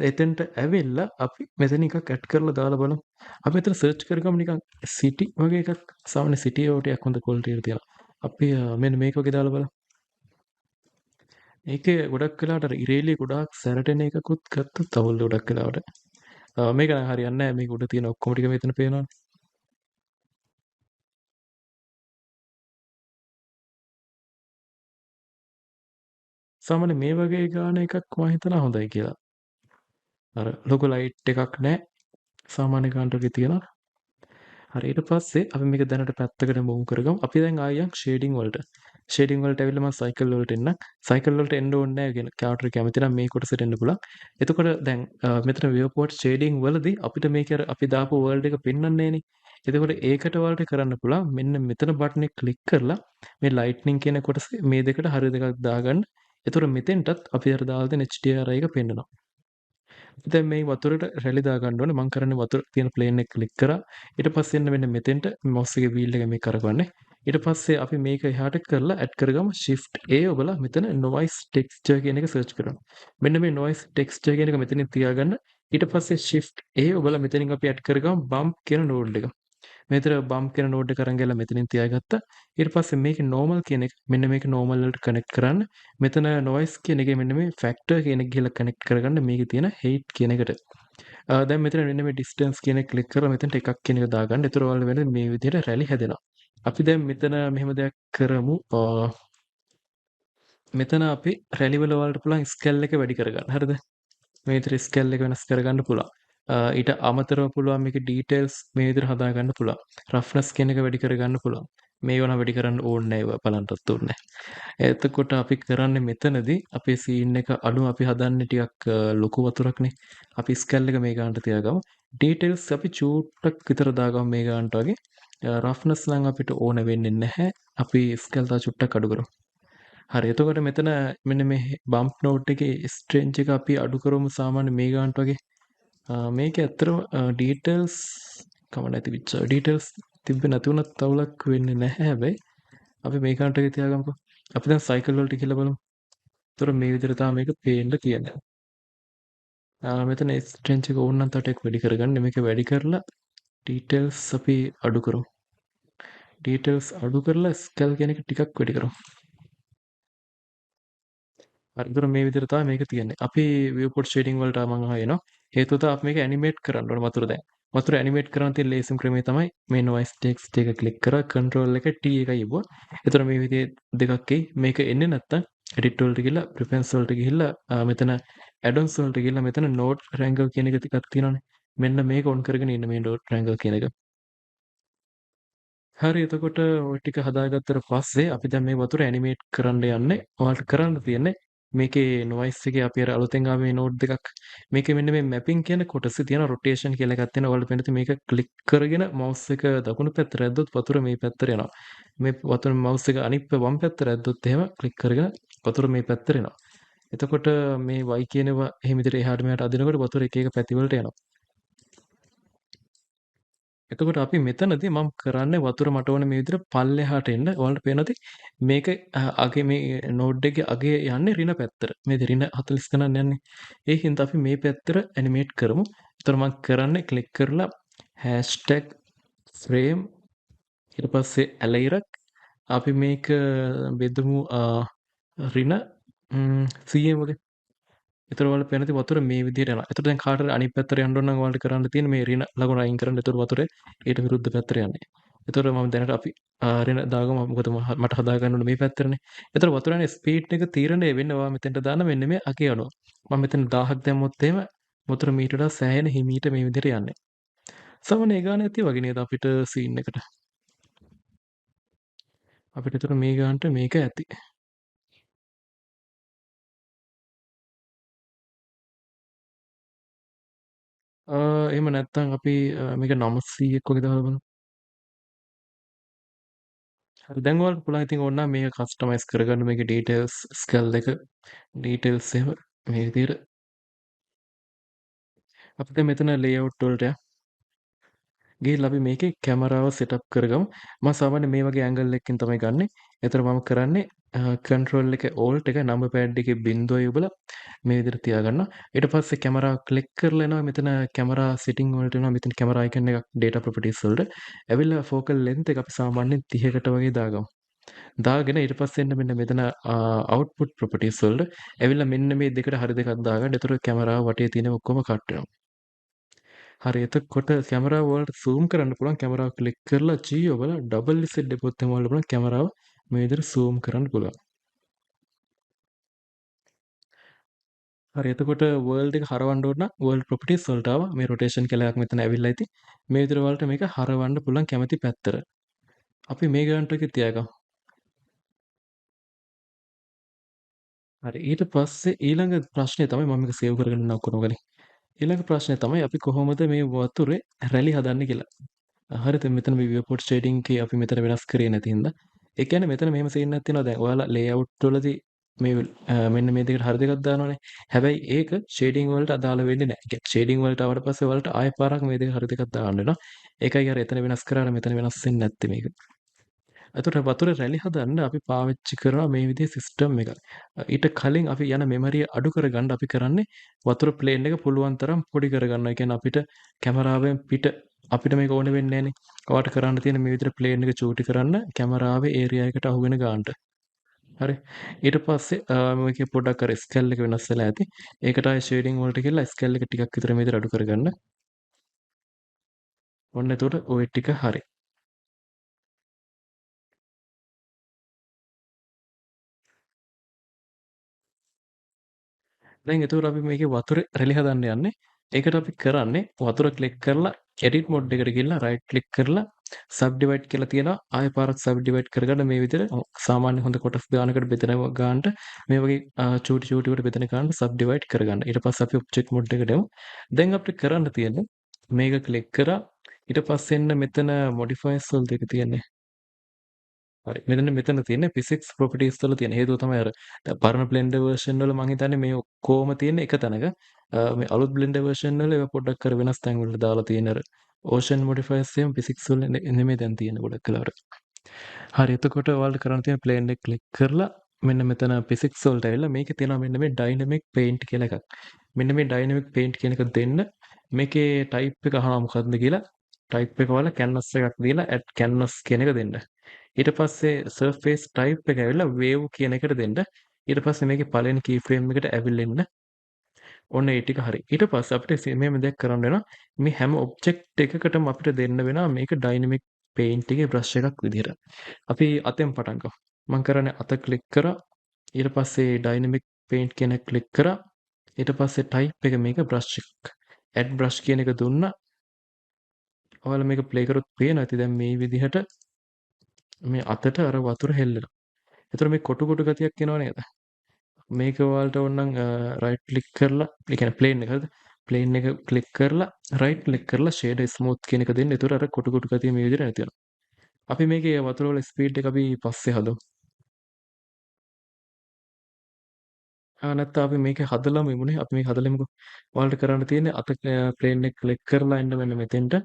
එතෙන්ට ඇවිල්ලා අපි මෙතන එකක් ඇඩ් කරලා දාලා බලමු. අපි මෙතන සර්ච් කරගමු නිකන් city වගේ එකක්. සාමාන්‍ය city එක ටිකක් හොඳ quality එක තියෙනවා. අපි මෙන්න මේක වගේ දාලා බලමු. ඒකේ ගොඩක් වෙලාවට අර ඉරේලිය ගොඩාක් සැරටෙන එකකුත් ගත්තොත් අවුල් ගොඩක් වෙලාවට. මේක නම් හරියන්නේ නැහැ. මේක උඩ තියෙන ඔක්කොම ටික මෙතන පේනවනේ. සාමාන්‍ය මේ වගේ ගාන එකක් මම හිතනවා හොඳයි කියලා. අර ලොකු ලයිට් එකක් නැහැ. සාමාන්‍ය ගානට වගේ තියෙනවා. හරි ඊට පස්සේ අපි මේක දැනට පැත්තකට මූව් කරගමු. අපි දැන් ආයෙත් ෂේඩින් වලට. ෂේඩින් වලට ඇවිල්ලා මම සයිකල් වලට එන්නම්. සයිකල් වලට එන්න ඕනේ නැහැ කියන කැමරා කැමති නම් මේ කොටසට එන්න පුළුවන්. එතකොට දැන් මෙතන විවපෝට් ෂේඩින් වලදී අපිට මේක අපි දාපු වර්ල්ඩ් එක පෙන්වන්නේ නෑනේ. එතකොට ඒකට ඔයාලට කරන්න පුළුවන් මෙන්න මෙතන බටන් එක ක්ලික් කරලා මේ ලයිට්නින් කියන කොටසේ මේ දෙකට හරි දෙකක් දාගන්න. එතකොට මෙතෙන්ටත් අපි අර දාලා දෙන HDRI එක පෙන්වනවා. දැන් මේ වතුරට රැලි දා ගන්න ඕනේ. මම කරන්නේ වතුර තියෙන ප්ලේන් එක ක්ලික් කරා. ඊට පස්සේ එන්න මෙන්න මෙතෙන්ට mouse එකේ wheel එක මේ කරකවන්නේ. ඊට පස්සේ අපි මේක එහාට කරලා add කරගමු shift A ඔබලා මෙතන noise texture කියන එක search කරනවා. මෙන්න මේ noise texture කියන එක මෙතනින් තියාගන්න. ඊට පස්සේ shift A ඔබලා මෙතනින් අපි add කරගමු bump කියන node එක. මෙතන බම්ප් කියන නෝඩ් එක අරන් ගිහලා මෙතනින් තියාගත්තා. ඊට පස්සේ මේකේ normal කියන එක මෙන්න මේක normal වලට කනෙක්ට් කරන්න. මෙතන noise කියන එකේ මෙන්න මේ factor කියන එක ගිහලා කනෙක්ට් කරගන්න මේකේ තියෙන height කියන එකට. දැන් මෙතන මෙන්න මේ distance කියන එක ක්ලික් කරලා මෙතනට එකක් කියන එක දාගන්න. ඒතර ඔයාලට වෙන මේ විදිහට රැලි හැදෙනවා. අපි දැන් මෙතන මෙහෙම දෙයක් කරමු. මෙතන අපි රැලි වල ඔයාලට පුළුවන් ස්කේල් එක වැඩි කරගන්න. හරිද? මේ විදිහට ස්කේල් එක වෙනස් කරගන්න පුළුවන්. ඊට අමතරව පුළුවන් මේකේ ඩීටේල්ස් මේ විදිහට හදාගන්න පුළුවන්. රෆ්නස් කියන එක වැඩි කරගන්න පුළුවන්. මේව නම් වැඩි කරන්න ඕනේ නැහැ. ඒවා බලන්නත් ඕනේ නැහැ. එතකොට අපි කරන්නේ මෙතනදී අපේ සීන් එක අඩු අපි හදන්නේ ටිකක් ලොකු වතුරක්නේ. අපි ස්කේල් එක මේ ගන්නට තියාගමු. ඩීටේල්ස් අපි චූට්ටක් විතර දාගමු මේ ගන්නට වගේ. රෆ්නස් නම් අපිට ඕන වෙන්නේ නැහැ. අපි ස්කේල් තා චුට්ටක් අඩු කරමු. හරි එතකොට මෙතන මෙන්න මේ බම්ප් නෝට් එකේ ස්ට්‍රෙන්ජ් එක අපි අඩු කරමු සාමාන්‍ය මේ ගානට වගේ. මේක ඇත්තටම ඩීටේල්ස් කම නැති විච්ච ඩීටේල්ස් තිබ්බේ නැති වුණත් තවලක් වෙන්නේ නැහැ හැබැයි අපි මේ ගානට වගේ තියාගමුකෝ. අපි දැන් සයිකල් වලට කියලා බලමු. ඒතර මේ විදිහට තමයි මේක පේන්න කියන්නේ. මෙතන ස්ට්‍රෙන්ජ් එක ඕන නම් තව ටිකක් වැඩි කරගන්න. මේක වැඩි කරලා ඩීටේල්ස් අපි අඩු කරමු. ඩීටේල්ස් අඩු කරලා ස්කේල් කියන එක ටිකක් වැඩි කරමු. හරි. ඒතර මේ විදිහට තමයි මේක තියෙන්නේ. අපි viewport shading වලට මම ආයෙනවා. හේතුව තමයි අපි මේක ඇනිමේට් කරන්න ඕන වතුර දැන්. වතුර ඇනිමේට් කරන්න තියෙන ලේසිම ක්‍රමය තමයි මේ noise text එක ක්ලික් කරලා control එක T එකයි යවුවා. ඒතර මේ විදිහේ දෙකක් එයි. මේක එන්නේ නැත්තම් edit වලට ගිහලා preference වලට ගිහිල්ලා මෙතන add-ons වලට ගිහිල්ලා මෙතන node triangle කියන එක ටිකක් තියෙනවානේ. මෙන්න මේක on කරගෙන ඉන්න මේ node triangle කියන එක. හරි එතකොට ඔය ටික හදාගත්තට පස්සේ අපි දැන් මේ වතුර ඇනිමේට් කරන්න යන්නේ. ඔයාලට කරන්න තියෙන්නේ මේකේ නොයිස් එකේ අපි අර අලුතෙන් ආව මේ නෝඩ් දෙකක් මේකේ මෙන්න මේ මැපින් කියන කොටසේ තියෙන රොටේෂන් කියලා එකක් තියෙනවා. ඔයාලට පේන මේක ක්ලික් කරගෙන මවුස් එක දකුණු පැත්තට ඇද්දොත් වතුර මේ පැත්තට එනවා. මේ වතුර මවුස් එක අනිත් වම් පැත්තට ඇද්දොත් එහෙම ක්ලික් කරගෙන වතුර මේ පැත්තට එනවා. එතකොට මේ y කියනවා එහෙම විදිහට එහාට මෙහාට අදිනකොට වතුර එක එක පැති වලට යනවා. එතකොට අපි මෙතනදී මම කරන්නේ වතුර මට ඕනේ මේ විදිහට පල්ලෙහාට එන්න. ඔයාලට පේනවද? මේක අගේ මේ නෝඩ් එකේ අගේ යන්නේ රින පැත්තට. මේ රින 40 ගණන් යන්නේ. ඒ හින්දා අපි මේ පැත්තට ඇනිමේට් කරමු. එතකොට මම කරන්නේ ක්ලික් කරලා #frame ඊට පස්සේ ඇලයිරක් අපි මේක බෙදමු රින cm වගේ. ඒතර ඔයාලට පේනද වතුර මේ විදිහට යනවා. ඒතර දැන් කාටද අනිත් පැත්තට යන්න ඕන නම් ඔයාලට කරන්න තියෙන්නේ මේ රින ලකුණ අයින් කරන්න. ඒතර වතුරේ ඊට විරුද්ධ පැත්තට යන්නේ. ඒතර මම දැනට අපි රින දාගමු. මොකද මට හදා ගන්න ඕනේ මේ පැත්තටනේ. ඒතර වතුර යන ස්පීඩ් එක තීරණය වෙන්නේ ඔයා මෙතෙන්ට දාන්න මෙන්න මේ අගේ අණුව. මම මෙතන 1000ක් දැම්මොත් එහෙම වතුර මීට වඩා සෑහෙන හිමීට මේ විදිහට යන්නේ. සමහරවිට ඒ ගාන ඇති වගේ නේද අපිට සීන් එකට. අපිට ඒතර මේ ගානට මේක ඇති. එහෙම නැත්නම් අපි මේක 900ක් වගේ දාලා බලමු. හරි දැන් ඔයාලට පුළුවන් ඉතින් ඕන නම් මේක කස්ටමයිස් කරගන්න මේකේ ඩීටේල්ස් ස්කේල් එක ඩීටේල්ස් එහෙම මේ විදිහට අපි දැන් මෙතන ලේඅවුට් වලට ගිහිල්ලා අපි මේකේ කැමරාව සෙටප් කරගමු. මම සාමාන්‍යයෙන් මේ වගේ ඇන්ගල් එකකින් තමයි ගන්නෙ. ඒතර මම කරන්නේ කන්ට්‍රෝල් එක ඕල්ට් එක නම්බර් පෑඩ් එකේ බිංදුව යොබලා මේ විදිහට තියාගන්නවා. ඊට පස්සේ කැමරාව ක්ලික් කරලා එනවා මෙතන කැමරා සෙටින් වලට එනවා මෙතන කැමරා අයිකන් එකක් data properties වලට. ඇවිල්ලා focal length එක අපි සාමාන්‍යයෙන් 30කට වගේ දාගමු. දාගෙන ඊට පස්සේ එන්න මෙන්න මෙතන output properties වලට ඇවිල්ලා මෙන්න මේ දෙකට හරි දෙකක් දාගන්න. ඒතර කැමරාව වටේ තියෙන ඔක්කොම කට් වෙනවා. හරි එතකොට කැමරාව වලට zoom කරන්න පුළුවන් කැමරාව ක්ලික් කරලා G ඔබලා ඩබල් Z දෙපොත් එම වල පුළුවන් කැමරාව මේ විදිහට zoom කරන්න පුළුවන්. හරි එතකොට world එක හරවන්න ඕන නම් world properties වලට ආවා මේ rotation කියලා එකක් මෙතන ඇවිල්ලා ඉතින් මේ විදිහට වලට මේක හරවන්න පුළුවන් කැමති පැත්තට. අපි මේ ගානට එක තියාගමු. හරි ඊට පස්සේ ඊළඟ ප්‍රශ්නේ තමයි මම මේක සේව් කරගෙන ඉන්න ඔක්කොම ගලින්. ඊළඟ ප්‍රශ්නේ තමයි අපි කොහොමද මේ වතුරේ රැලි හදන්නේ කියලා. හරිද මෙතන මේ විවපෝට් ෂේඩින් එකේ අපි මෙතන වෙනස් කරේ නැති හින්දා ඒ කියන්නේ මෙතන මෙහෙම සීන් එකක් තියෙනවා දැන් ඔයාලා ලේඅවුට් වලදී මේ මෙන්න මේ දෙකට හරි දෙකක් දානවනේ හැබැයි ඒක ෂේඩින් වලට අදාළ වෙන්නේ නැහැ. ඒ කියන්නේ ෂේඩින් වලට ආවට පස්සේ ඔයාලට ආයෙ පාරක් මේ දෙක හරි දෙකක් දාන්න වෙනවා. ඒකයි අර එතන වෙනස් කරාට මෙතන වෙනස් වෙන්නේ නැත්තේ මේක. එතකොට වතුරේ රැලි හදන්න අපි පාවිච්චි කරනවා මේ විදිහේ සිස්ටම් එකක්. ඊට කලින් අපි යන මෙමරිය අඩු කරගන්න අපි කරන්නේ වතුර ප්ලේන් එක පුළුවන් තරම් පොඩි කරගන්නවා. ඒ කියන්නේ අපිට කැමරාවෙන් පිට අපිට මේක ඕනේ වෙන්නේ නැහනේ. ඔයාට කරන්න තියෙන මේ විදිහට ප්ලේන් එක චූටි කරන්න කැමරාවේ ඒරියා එකට අහු වෙන ගානට. හරි. ඊට පස්සේ මේකේ පොඩ්ඩක් අර ස්කේල් එක වෙනස් වෙලා ඇති. ඒකට ආයේ ෂේඩින් වලට ගිහලා ස්කේල් එක ටිකක් විතර මේ විදිහට අඩු කරගන්න. ඔන්න එතකොට ওই ටික හරි. දැන් එතකොට අපි මේකේ වතුරේ රෙලි හදන්න යන්නේ. ඒකට අපි කරන්නේ වතුර ක්ලික් කරලා edit mode එකට ගිහලා right click කරලා subdivide කියලා තියෙනවා. ආයෙ පාරක් subdivide කරගන්න මේ විදිහට සාමාන්‍ය හොඳ කොටස් ගානකට බෙදෙන ගානට මේ වගේ චූටි චූටි වට බෙදෙන ගානට subdivide කරගන්න. ඊට පස්සේ අපි object mode එකට යමු. දැන් අපිට කරන්න තියෙන්නේ මේක ක්ලික් කරා ඊට පස්සේ එන්න මෙතන modifiers වල දෙක තියෙන්නේ. හරි. මෙතන තියෙන්නේ physics properties වල තියෙන. හේතුව තමයි අර දැන් පරණ blender version වල මං හිතන්නේ මේ ඔක්කොම තියෙන්නේ එක තැනක. මේ අලුත් blender version වල ඒවා පොඩ්ඩක් කර වෙනස් තැන් වලට දාලා තියෙන අර ocean modifiers එහෙම physics වල නෙමෙයි දැන් තියෙන්නේ ගොඩක් වෙලාවට. හරි. එතකොට ඔයාලට කරන්න තියෙන plane එක ක්ලික් කරලා මෙන්න මෙතන physics වලට ඇවිල්ලා මේකේ තියෙනවා මෙන්න මේ dynamic paint කියලා එකක්. මෙන්න මේ dynamic paint කියන එක දෙන්න මේකේ type එක අහනවා මොකක්ද කියලා. type එක වල canvas එකක් දීලා add canvas කියන එක දෙන්න. ඊට පස්සේ surface type එක ඇවිල්ලා wave කියන එකට දෙන්න. ඊට පස්සේ මේකේ පළවෙනි keyframe එකට ඇවිල්ලා ඔන්න ඒ ටික හරි. ඊට පස්සේ අපිට මෙහෙම දෙයක් කරන්න වෙනවා. මේ හැම ඔබ්ජෙක්ට් එකකටම අපිට දෙන්න වෙනවා මේක ඩයිනමික් පේන්ට් එකේ බ්‍රෂ් එකක් විදිහට. අපි අතෙන් පටන් ගමු. මම කරන්නේ අත ක්ලික් කරා. ඊට පස්සේ ඩයිනමික් පේන්ට් කියන එක ක්ලික් කරා. ඊට පස්සේ ටයිප් එක මේක බ්‍රෂ් එකක්. ඇඩ් බ්‍රෂ් කියන එක දුන්නා. ඔයාලා මේක ප්ලේ කරොත් පේනවා ඇති දැන් මේ විදිහට මේ අතට අර වතුර හෙල්ලෙනවා. ඒතර මේ කොටු කොටු ගතියක් එනව නේද? මේක ඔයාලට ඕනනම් රයිට් ක්ලික් කරලා ඒ කියන්නේ ප්ලේන් එක හරිද? ප්ලේන් එක ක්ලික් කරලා රයිට් ක්ලික් කරලා ෂේඩ් ස්මූත් කියන එක දෙන්න. ඒතර අර කොටු කොටු ගතිය මේ විදිහට නැති වෙනවා. අපි මේකේ වතුර වල ස්පීඩ් එක අපි පස්සේ හදමු. නැත්නම් අපි මේක හදලාම ඉමුනේ. අපි මේක හදලමුකෝ. ඔයාලට කරන්න තියෙන්නේ අත ප්ලේන් එක ක්ලික් කරලා එන්න මෙන්න මෙතෙන්ට.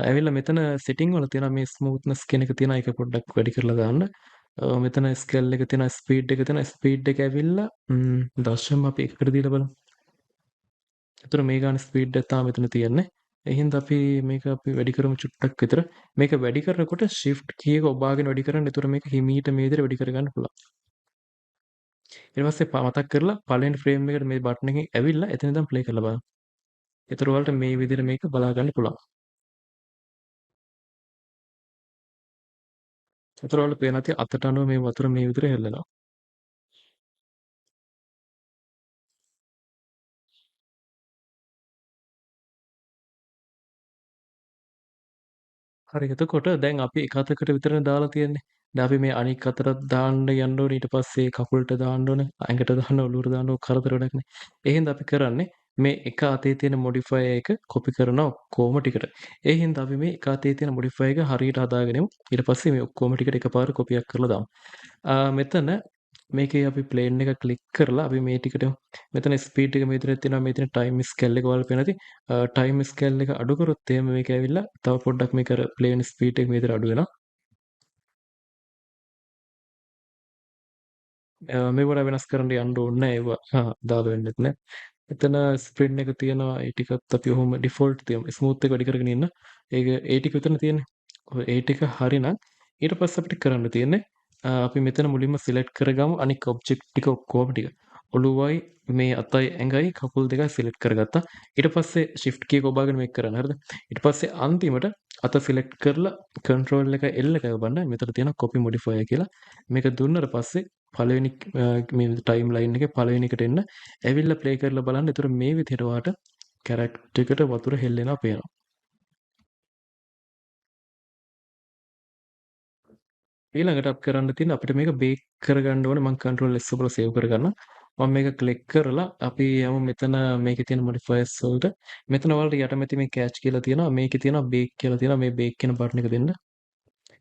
ඇවිල්ලා මෙතන සෙටින් වල තියෙනවා මේ ස්මූත්නස් කියන එක තියෙනවා. ඒක පොඩ්ඩක් වැඩි කරලා දාන්න. මෙතන ස්කේල් එක තියෙනවා ස්පීඩ් එක තියෙනවා. ස්පීඩ් එක ඇවිල්ලා දශම අපි එකකට දීලා බලමු. එතකොට මේ ගාන ස්පීඩ් එක තමයි මෙතන තියෙන්නේ. ඒ හින්දා අපි මේක අපි වැඩි කරමු චුට්ටක් විතර. මේක වැඩි කරනකොට shift key එක ඔබාගෙන වැඩි කරන්න. එතකොට මේක හිමීට මේ විදිහට වැඩි කරගන්න පුළුවන්. ඊට පස්සේ මතක් කරලා පළවෙනි ෆ්‍රේම් එකට මේ බටන් එකෙන් ඇවිල්ලා එතන ඉඳන් ප්ලේ කරලා බලන්න. එතකොට ඔයාලට මේ විදිහට මේක බලා ගන්න පුළුවන්. එතකොට ඔයාලට පේනවා ඇති අතට අනුව මේ වතුර මේ විදිහට හෙල්ලෙනවා. හරි එතකොට දැන් අපි එක අතකට විතරනේ දාලා තියෙන්නේ. දැන් අපි මේ අනික් අතට දාන්න යන්න ඕනේ ඊට පස්සේ කකුලට දාන්න ඕනේ ඇඟට දාන්න ඔලුවට දාන්න ඕක කරදර වැඩක් නේ. ඒ හින්දා අපි කරන්නේ මේ එක අතේ තියෙන මොඩිෆයර් එක කොපි කරනවා ඔක්කොම ටිකට. ඒ හින්දා අපි මේ එක අතේ තියෙන මොඩිෆයර් එක හරියට හදාගෙනමු. ඊට පස්සේ මේ ඔක්කොම ටිකට එකපාර කොපියක් කරලා දාමු. මෙතන මේකේ අපි ප්ලේන් එක ක්ලික් කරලා අපි මේ ටිකට මෙතන ස්පීඩ් එක මේ විදිහට තියෙනවා මේ තියෙන ටයිම් ස්කේල් එක වල පේනදී ටයිම් ස්කේල් එක අඩු කරොත් එහෙම මේක ඇවිල්ලා තව පොඩ්ඩක් මේක අර ප්ලේන් ස්පීඩ් එක මේ විදිහට අඩු වෙනවා. මේවට වෙනස් කරන්න යන්න ඕනේ නැහැ ඒවා දාලා වෙන්නෙත් නැහැ. එතන ස්ප්‍රින් එක තියෙනවා ඒ ටිකත් අපි ඔහොම ඩිෆෝල්ට් තියමු. ස්මූත් එක වැඩි කරගෙන ඉන්න. ඒක ඒ ටික විතරනේ තියෙන්නේ. ඔය ඒ ටික හරිනම් ඊට පස්සේ අපිට කරන්න තියෙන්නේ අපි මෙතන මුලින්ම සිලෙක්ට් කරගමු අනික් ඔබ්ජෙක්ට් ටික ඔක්කොම ටික. ඔළුවයි මේ අතයි ඇඟයි කකුල් දෙකයි සිලෙක්ට් කරගත්තා. ඊට පස්සේ shift key එක ඔබාගෙන මේක කරන්න හරිද? ඊට පස්සේ අන්තිමට අත සිලෙක්ට් කරලා control එක L එක ගබන්න මෙතන තියෙන copy modifier කියලා. මේක දුන්නට පස්සේ පළවෙනි මේ ටයිම් ලයින් එකේ පළවෙනි එකට එන්න ඇවිල්ලා ප්ලේ කරලා බලන්න. ඒතර මේ විදිහට ඔයාට කැරක්ටර් එකට වතුර හෙල්ලෙනවා පේනවා. ඊළඟට අපි කරන්න තියෙන්නේ අපිට මේක බේක් කරගන්න ඕනේ. මම control S ඔබලා සේව් කරගන්නම්. මම මේක ක්ලික් කරලා අපි යමු මෙතන මේකේ තියෙන modifiers වලට. මෙතන ඔයාලට යටමැති මේ catch කියලා තියෙනවා. මේකේ තියෙනවා bake කියලා තියෙනවා. මේ bake කියන බටන් එක දෙන්න.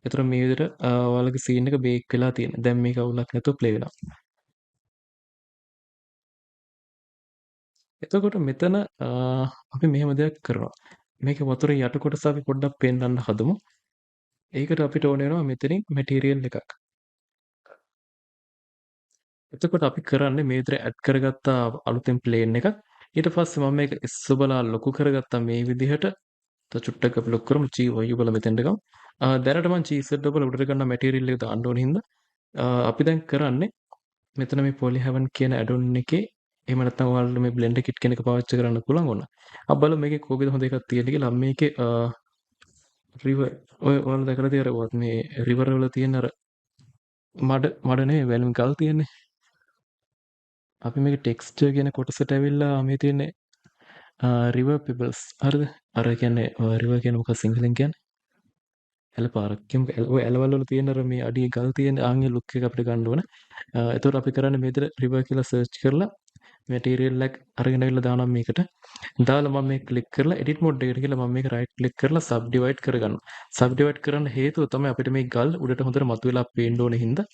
ඒතර මේ විදිහට ඔයාලගේ scene එක bake වෙලා තියෙනවා. දැන් මේක අවුලක් නැතුව play වෙනවා. එතකොට මෙතන අපි මෙහෙම දෙයක් කරනවා. මේකේ වතුරේ යට කොටස අපි පොඩ්ඩක් පෙන්වන්න හදමු. ඒකට අපිට ඕන වෙනවා මෙතනින් මැටීරියල් එකක්. එතකොට අපි කරන්නේ මේ විදිහට ඇඩ් කරගත්ත අලුතෙන් ප්ලේන් එකක්. ඊට පස්සේ මම මේක S ඔබලා ලොකු කරගත්තා මේ විදිහට. චුට්ටක් අපි ලොක් කරමු G Y බලලා මෙතෙන්ට ගමු. දැනට මම GZ බලලා උඩට ගන්න මැටීරියල් එක දාන්න ඕන හින්දා අපි දැන් කරන්නේ මෙතන මේ polyhaven කියන add on එකේ එහෙම නැත්නම් ඔයාලට මේ blender kit කියන එක පාවිච්චි කරන්න පුළුවන් ඕන. අපි බලමු මේකේ කෝකද හොඳ එකක් තියෙන්නේ කියලා. මේකේ river ඔය ඔයාලා දැකලා තියෙනවද මේ river වල තියෙන අර මඩ නෙවෙයි වැලුම් ගල් තියෙන්නේ. අපි මේක ටෙක්ස්චර් කියන කොටසට ඇවිල්ලා මේ තියෙන්නේ river pebbles හරිද? අර කියන්නේ river කියන මොකක්ද සිංහලෙන් කියන්නේ? ඇල පාරක් කියමුකෝ. ඔය ඇලවල වල තියෙන අර මේ අඩියේ ගල් තියෙන ආන්ගේ ලුක් එක අපිට ගන්න ඕන. එතකොට අපි කරන්නේ මේ විදිහට river කියලා සර්ච් කරලා මැටීරියල් එක අරගෙන ඇවිල්ලා දානවා මේකට. දාලා මම මේක ක්ලික් කරලා edit mode එකට ගිහලා මම මේක right click කරලා subdivide කරගන්නවා. subdivide කරන්න හේතුව තමයි අපිට මේ ගල් උඩට හොඳට මතුවලා පේන්න ඕන හින්දා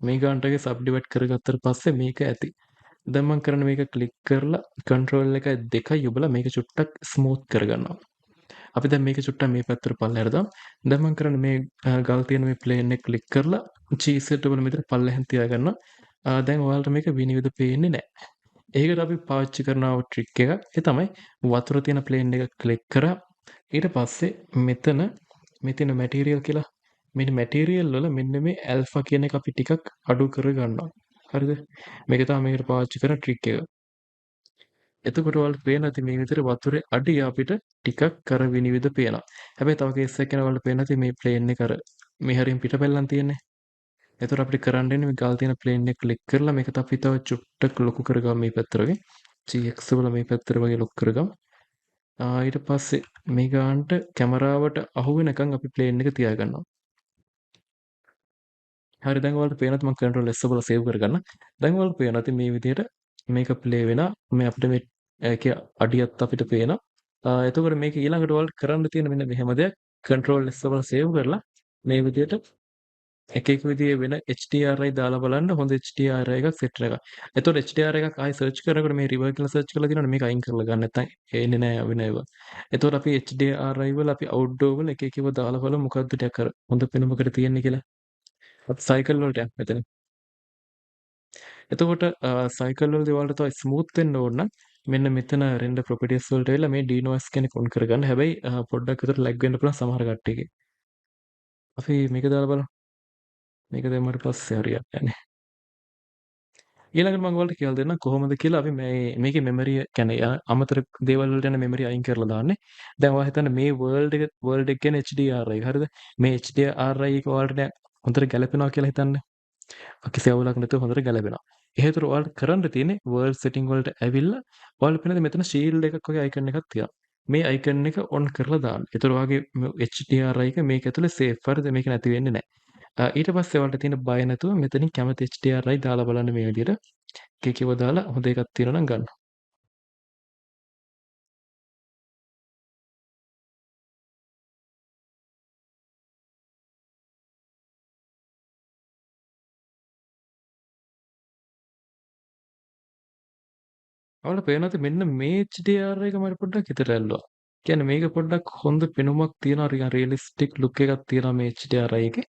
මේ ගානටගේ subdivide කරගත්තට පස්සේ මේක ඇති. දැන් මම කරන්නේ මේක ක්ලික් කරලා control එක 2යි යොබලා මේක චුට්ටක් ස්මූත් කරගන්නවා. අපි දැන් මේක චුට්ටක් මේ පැත්තට පල්ලෙහාට දාමු. දැන් මම කරන්නේ මේ ගල් තියෙන මේ ප්ලේන් එක ක්ලික් කරලා GZ වල මෙතන පල්ලෙහෙන් තියාගන්නවා. දැන් ඔයාලට මේක විනිවිද පේන්නේ නැහැ. ඒකට අපි පාවිච්චි කරන ට්‍රික් එක ඒ තමයි වතුර තියෙන ප්ලේන් එක ක්ලික් කරා ඊට පස්සේ මෙතන මැටීරියල් කියලා මෙන්න මැටීරියල් වල මෙන්න මේ ඇල්ෆා කියන එක අපි ටිකක් අඩු කරගන්නවා. හරිද? මේක තමයි මේකට පාවිච්චි කරන ට්‍රික් එක. එතකොට ඔයාලට පේනවා ඇති මේ විදිහට වතුරේ අඩිය අපිට ටිකක් අර විනිවිද පේනවා. හැබැයි තව කේස් එකක් යනවා ඔයාලට පේනවා ඇති මේ ප්ලේන් එක අර මේ හරියෙන් පිටපැල්ලන් තියෙන්නේ. එතකොට අපිට කරන්න වෙන්නේ මේ ගාල් තියෙන ප්ලේන් එක ක්ලික් කරලා මේක අපි තව චුට්ටක් ලොකු කරගමු මේ පැත්තට වගේ. GX වල මේ පැත්තට වගේ ලොකු කරගමු. ඊට පස්සේ මේ ගානට කැමරාවට අහු වෙනකන් අපි ප්ලේන් එක තියාගන්නවා. හරි දැන් ඔයාලට පේනවා මම control S බලලා save කරගන්න. දැන් ඔයාලට පේනවා ඉතින් මේ විදිහට මේක play වෙනවා. මේ අපිට මේ ඒකේ අඩියත් අපිට පේනවා. එතකොට මේක ඊළඟට ඔයාලට කරන්න තියෙන මෙන්න මෙහෙම දෙයක් control S බලලා save කරලා මේ විදිහට එක එක විදිහේ වෙන HDRI දාලා බලන්න හොඳ HDRI එකක් සෙට් එකක්. එතකොට HDRI එකක් ආයි සර්ච් කරනකොට මේ river කියලා සර්ච් කරලා තියෙනවනේ මේක අයින් කරලා ගන්න නැත්නම් එන්නේ නැහැ වෙන ඒවා. එතකොට අපි HDRI වල අපි outdoor වල එක එක ඒවා දාලා බලමු මොකද්ද ටිකක් අර හොඳ පෙනුමකට තියෙන්නේ කියලා. අපි සයිකල් වලට යමු මෙතන. එතකොට සයිකල් වලදී ඔයාලට තව ස්මූත් වෙන්න ඕන නම් මෙන්න මෙතන render properties වලට ඇවිල්ලා මේ denoise කියන එක on කරගන්න. හැබැයි පොඩ්ඩක් විතර lag වෙන්න පුළුවන් සමහර කට්ටියගේ. අපි මේක දාලා බලමු. මේක දැම්මට පස්සේ හරියන්නේ නැහැ. ඊළඟට මම ඔයාලට කියලා දෙන්නම් කොහොමද කියලා අපි මේකේ මෙමරි කියන්නේ අමතර දේවල් වලට යන මෙමරි අයින් කරලා දාන්නේ. දැන් ඔයා හිතන්න මේ world එක කියන්නේ HDRI හරියද? මේ HDRI එක ඔයාලට දැන් හොඳට ගැලපෙනවා කියලා හිතන්න. කිසි අවුලක් නැතුව හොඳට ගැලපෙනවා. එහෙතර ඔයාලට කරන්න තියෙන්නේ world setting වලට ඇවිල්ලා ඔයාලට පේනද මෙතන shield එකක් වගේ icon එකක් තියෙනවා. මේ icon එක on කරලා දාන්න. ඒතර ඔයාගේ HDRI එක මේක ඇතුලේ safe හරිද? මේක නැති වෙන්නේ නැහැ. ඊට පස්සේ ඔයාලට තියෙන බය නැතුව මෙතනින් කැමති HDRI දාලා බලන්න මේ විදිහට. කේකේව දාලා හොඳ එකක් තියෙනවා නම් ගන්න. ඔයාලට පේනවාද මෙන්න මේ HDRI එක මට පොඩ්ඩක් හිතට ඇල්ලුවා. කියන්නේ මේක පොඩ්ඩක් හොඳ පෙනුමක් තියෙනවා රියලිස්ටික් ලුක් එකක් තියෙනවා මේ HDRI එකේ.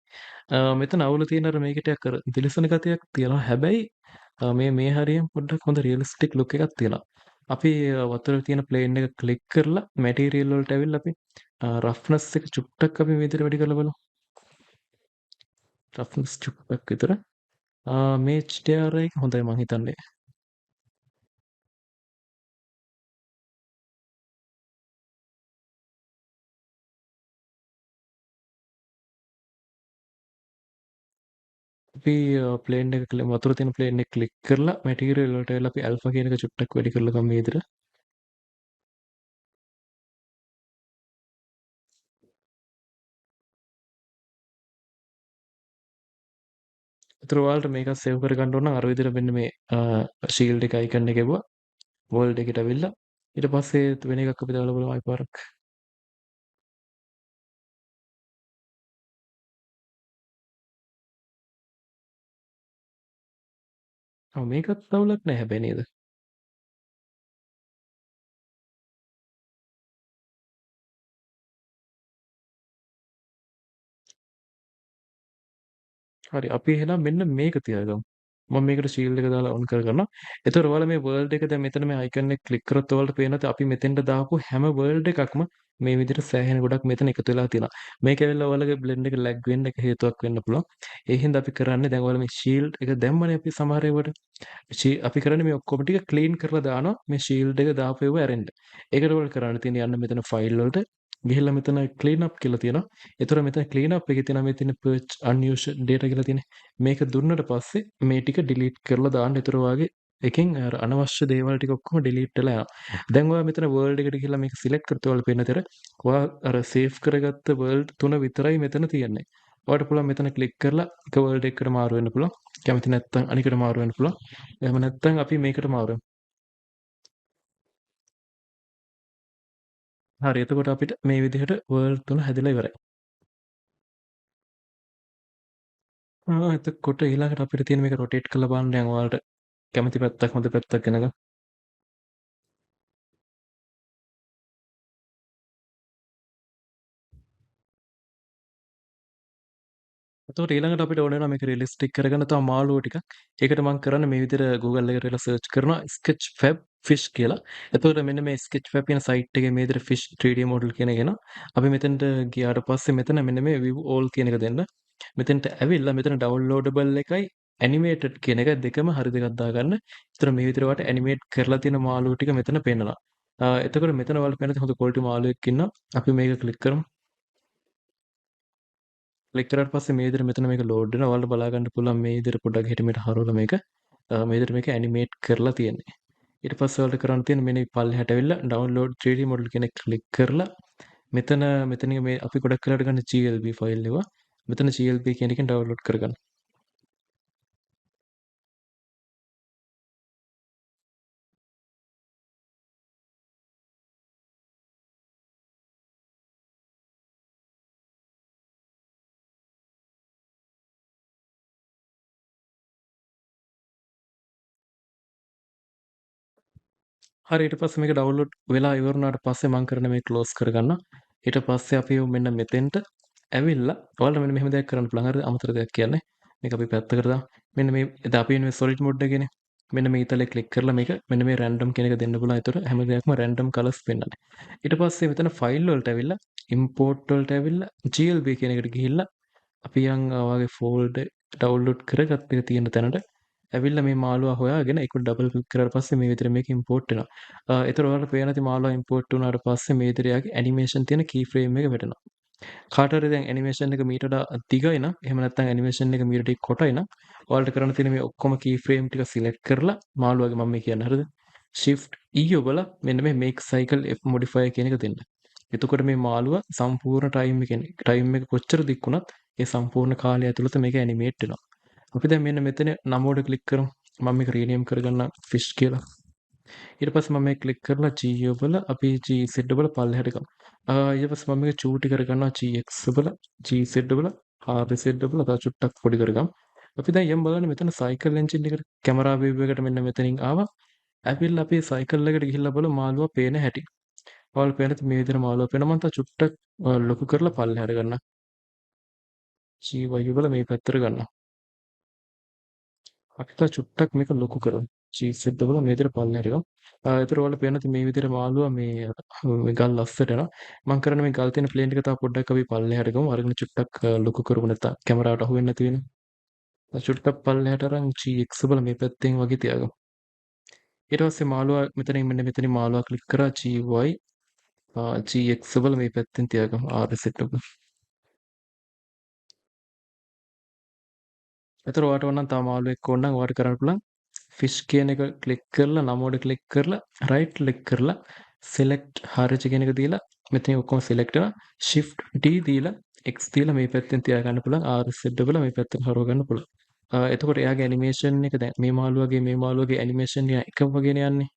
මෙතන අවුල තියෙන අර මේක ටිකක් අර දිලිසෙන ගතියක් තියෙනවා. හැබැයි මේ හරියෙන් පොඩ්ඩක් හොඳ රියලිස්ටික් ලුක් එකක් තියෙනවා. අපි වතුරේ තියෙන ප්ලේන් එක ක්ලික් කරලා මැටීරියල් වලට ඇවිල්ලා අපි රෆ්නස් එක චුට්ටක් අපි මේ විදිහට වැඩි කරලා බලමු. රෆ්නස් චුට්ටක් විතර. මේ HDRI එක හොඳයි මං හිතන්නේ. අපි ප්ලේන් එක වතුර තියෙන ප්ලේන් එක ක්ලික් කරලා මැටීරියල් වලට ඇවිල්ලා අපි ඇල්ෆා කියන එක චුට්ටක් වැඩි කරලා ගමු මේ විදිහට. ඒතර ඔයාලට මේක සේව් කරගන්න ඕන නම් අර විදිහට මෙන්න මේ ෂීල්ඩ් එක අයිකන් එක එවුවා වර්ල්ඩ් එකට ඇවිල්ලා ඊට පස්සේ වෙන එකක් අපි දාලා බලමු ආයි පාරක්. මේකත් අවුලක් නෑ හැබැයි නේද? හරි අපි එහෙනම් මෙන්න මේක තියාගමු. මම මේකට ෂීල්ඩ් එක දාලා ඔන් කරගන්නවා. එතකොට ඔයාලා මේ වර්ල්ඩ් එක දැන් මෙතන මේ අයිකන් එක ක්ලික් කරොත් ඔයාලට පේනවා අපි මෙතෙන්ට දාපු හැම වර්ල්ඩ් එකක්ම මේ විදිහට සෑහෙන ගොඩක් මෙතන එකතු වෙලා තියෙනවා. මේක ඇවිල්ලා ඔයාලගේ බ්ලෙන්ඩ් එක ලැග් වෙන්න එක හේතුවක් වෙන්න පුළුවන්. ඒ හින්දා අපි කරන්නේ දැන් ඔයාලා මේ ෂීල්ඩ් එක දැම්මනේ අපි සමහර ඒවාට. අපි කරන්නේ මේ ඔක්කොම ටික ක්ලීන් කරලා දානවා මේ ෂීල්ඩ් එක දාපු ඒවා ඇරෙන්න. ඒකට ඔයාලා කරන්න තියෙන්නේ යන්න මෙතන ෆයිල් වලට ගිහිල්ලා මෙතන ක්ලීන් අප් කියලා තියෙනවා. ඒතර මෙතන ක්ලීන් අප් එකේ තියෙනවා මේ තියෙන පර්ච් අන්යුස්ඩ් ඩේටා කියලා තියෙන්නේ. මේක දුන්නට පස්සේ මේ ටික ඩිලීට් කරලා දාන්න. ඒතර ඔයාගේ එකෙන් අර අනවශ්‍ය දේවල් ටික ඔක්කොම ඩිලීට් වෙලා යනවා. දැන් ඔයා මෙතන වර්ල්ඩ් එකට ගිහිල්ලා මේක සිලෙක්ට් කරත් ඔයාලා පේන විතර ඔයා අර සේව් කරගත්ත වර්ල්ඩ් තුන විතරයි මෙතන තියෙන්නේ. ඔයාලට පුළුවන් මෙතන ක්ලික් කරලා එක වර්ල්ඩ් එකකට මාරු වෙන්න පුළුවන්. කැමති නැත්නම් අනිකට මාරු වෙන්න පුළුවන්. එහෙම නැත්නම් අපි මේකට මාරු වෙමු. හරි එතකොට අපිට මේ විදිහට වර්ල්ඩ් තුන හැදිලා ඉවරයි. එතකොට ඊළඟට අපිට තියෙන මේක රොටේට් කරලා බලන්න දැන් ඔයාලට කැමති පැත්තක් හොඳ පැත්තක් ගෙනගන්න. එතකොට ඊළඟට අපිට ඕන වෙනවා මේක රියලිස්ටික් කරගන්න තව මාළුවෝ ටිකක්. ඒකට මම කරන්නේ මේ විදිහට Google එකට ගිහලා සර්ච් කරනවා Sketchfab fish කියලා. එතකොට මෙන්න මේ Sketchfab කියන සයිට් එකේ මේ විදිහට fish 3D model කියන එක එනවා. අපි මෙතනට ගියාට පස්සේ මෙතන මෙන්න මේ view all කියන එක දෙන්න. මෙතනට ඇවිල්ලා මෙතන downloadable එකයි animated කියන එක දෙකම හරි දෙකක් දාගන්න. ඒතර මේ විදිහට ඔයාලට animate කරලා තියෙන මාළුවෝ ටික මෙතන පේනවා. එතකොට මෙතන ඔයාලට පේන හොඳ quality මාළුවෙක් ඉන්නවා. අපි මේක ක්ලික් කරමු. ක්ලික් කරාට පස්සේ මේ විදිහට මෙතන මේක ලෝඩ් වෙනවා. ඔයාලට බලා ගන්න පුළුවන් මේ විදිහට පොඩ්ඩක් හිට මෙට හරවලා මේක මේ විදිහට මේක ඇනිමේට් කරලා තියෙන්නේ. ඊට පස්සේ ඔයාලට කරන්න තියෙන්නේ මෙන්න මේ පල්ලෙහාට ඇවිල්ලා download 3D model කියන එක ක්ලික් කරලා මෙතනින් මේ අපි ගොඩක් කරලා ගන්න GLB ෆයිල් එක. මෙතන GLB කියන එකෙන් download කරගන්න. හරි ඊට පස්සේ මේක ඩවුන්ලෝඩ් වෙලා ඉවර වුණාට පස්සේ මම කරන්නේ මේ ක්ලෝස් කරගන්නවා. ඊට පස්සේ අපි මෙන්න මෙතෙන්ට ඇවිල්ලා ඔයාලට මෙන්න මෙහෙම දෙයක් කරන්න පුළුවන්. හරිද? අමතර දෙයක් කියන්නේ. මේක අපි පැත්තකට දාමු. මෙන්න මේ දැන් අපි ඉන්නේ solid mode එකේනේ. මෙන්න මේ ඉතලේ ක්ලික් කරලා මේක මෙන්න මේ random කියන එක දෙන්න පුළුවන්. ඒතර හැම දෙයක්ම random colors පෙන්නන්නේ. ඊට පස්සේ මෙතන file වලට ඇවිල්ලා import වලට ඇවිල්ලා GLB කියන එකට ගිහිල්ලා අපි යන් ඔයාගේ ෆෝල්ඩර් ඩවුන්ලෝඩ් කරගත්ත එක තියෙන තැනට ඇවිල්ලා මේ මාළුවා හොයාගෙන ඒක ඩබල් ක්ලික් කරාට පස්සේ මේ විදිහට මේක ඉම්පෝට් වෙනවා. ඒතර ඔයාලට පේන ඇති මාළුවා ඉම්පෝට් වුණාට පස්සේ මේ විදිහට යාගේ ඇනිමේෂන් තියෙන කී ෆ්‍රේම් එක වැටෙනවා. කාට හරි දැන් ඇනිමේෂන් එක මීට වඩා දිගයි නම් එහෙම නැත්නම් ඇනිමේෂන් එක මීට ටික කොටයි නම් ඔයාලට කරන්න තියෙන මේ ඔක්කොම කී ෆ්‍රේම් ටික සිලෙක්ට් කරලා මාළුවාගේ මම මේ කියන්නේ හරිද? shift E ඔබලා මෙන්න මේ make cycle F modifier කියන එක දෙන්න. එතකොට මේ මාළුවා සම්පූර්ණ ටයිම් එක කොච්චර දික් වුණත් ඒ සම්පූර්ණ කාලය ඇතුළත මේක ඇනිමේට් වෙනවා. අපි දැන් මෙන්න මෙතන නමෝඩ ක්ලික් කරමු. මම මේක රීනේම් කරගන්න ෆිෂ් කියලා. ඊට පස්සේ මම මේක ක්ලික් කරලා G ඔබල අපි GZ ඔබල පල්ලෙහාට ගමු. ඊට පස්සේ මම මේක චූටි කරගන්නවා GX ඔබල GZ ඔබල RZ ඔබල තව චුට්ටක් පොඩි කරගමු. අපි දැන් යම් බලන්න මෙතන සයිකල් එන්ජින් එකට කැමරා වීව් එකට මෙන්න මෙතනින් ආවා. ඇවිල්ලා අපි සයිකල් එකට ගිහිල්ලා බලමු මාළුවා පේන හැටි. ඔයාලා පේන මේ විදිහට මාළුවා පේන මම තා චුට්ටක් ලොකු කරලා පල්ලෙහාට ගන්නවා. GY ඔබල මේ පැත්තට ගන්නවා. අපි තා චුට්ටක් මේක ලොකු කරමු. චීස් එකද බලමු මේ විදිහට පල්ලෙහාට ගමු. ඒතර ඔයාලා පේන මේ විදිහට මාළුවා මේ ගල් ලස්සට යනවා. මම කරන්නේ මේ ගල් තියෙන ප්ලේන් එක තව පොඩ්ඩක් අපි පල්ලෙහාට ගමු. අරගෙන චුට්ටක් ලොකු කරමු නැත්නම් කැමරාවට අහු වෙන්නේ නැති වෙන. චුට්ටක් පල්ලෙහාට අරන් GX බල මේ පැත්තෙන් වගේ තියාගමු. ඊට පස්සේ මාළුවා මෙතනින් මාළුවා ක්ලික් කරා GY GX බල මේ පැත්තෙන් තියාගමු. RZ එක. ඒතර ඔයාලට ඕන නම් තව මාළුවෙක් ඕන නම් ඔයාලට කරන්න පුළුවන්. ෆිෂ් කියන එක ක්ලික් කරලා නමෝඩ ක්ලික් කරලා රයිට් ක්ලික් කරලා select හරච කියන එක දීලා මෙතන ඔක්කොම select වෙනවා shift D දීලා X දීලා මේ පැත්තෙන් තියාගන්න පුළුවන් RZ ඩබල මේ පැත්තෙන් හරව ගන්න පුළුවන්. එතකොට එයාගේ ඇනිමේෂන් එක දැන් මේ මාළුවගේ ඇනිමේෂන් එක එකම වගේනේ යන්නේ.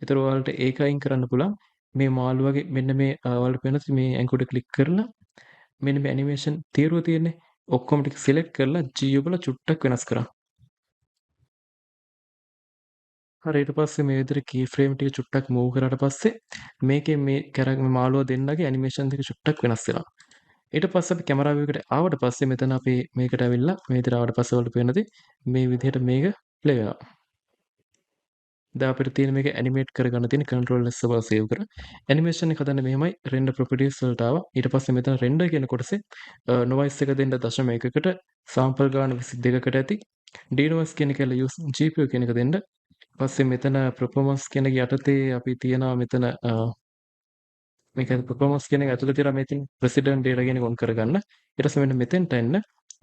ඒතර ඔයාලට ඒක අයින් කරන්න පුළුවන්. මේ මාළුවගේ මෙන්න මේ ඔයාලට පේන මේ ඇඟුඩ ක්ලික් කරලා මෙන්න මේ ඇනිමේෂන් තීරුව තියෙන්නේ. ඔක්කොම ටික select කරලා G ඔබලා චුට්ටක් වෙනස් කරා. හරි ඊට පස්සේ මේ විදිහට කී ෆ්‍රේම් ටික චුට්ටක් මූව් කරාට පස්සේ මේකේ මේ මාළුවා දෙන්නගේ ඇනිමේෂන් දෙක චුට්ටක් වෙනස් වෙනවා. ඊට පස්සේ අපි කැමරා view එකට ආවට පස්සේ මෙතන අපි මේකට ඇවිල්ලා මේ විදිහට ආවට පස්සේ ඔයාලට පේනදී මේ විදිහට මේක ප්ලේ වෙනවා. දැන් අපිට තියෙන මේක ඇනිමේට් කරගන්න තියෙන control S ඔබ සේව් කර. ඇනිමේෂන් එක හදන්න මෙහෙමයි render properties වලට ආවා. ඊට පස්සේ මෙතන render කියන කොටසේ noise එක දෙන්න 0.1කට sample ගාන 22කට ඇති. denoise කියන එක use GPU කියන එක දෙන්න. පස්සේ මෙතන performance කියන එක යටතේ අපි තියනවා මෙතන මේක performance කියන එක ඇතුළේ තියෙනවා මේ තියෙන president data කියන එක on කරගන්න. ඊට පස්සේ මෙන්න මෙතෙන්ට එන්න.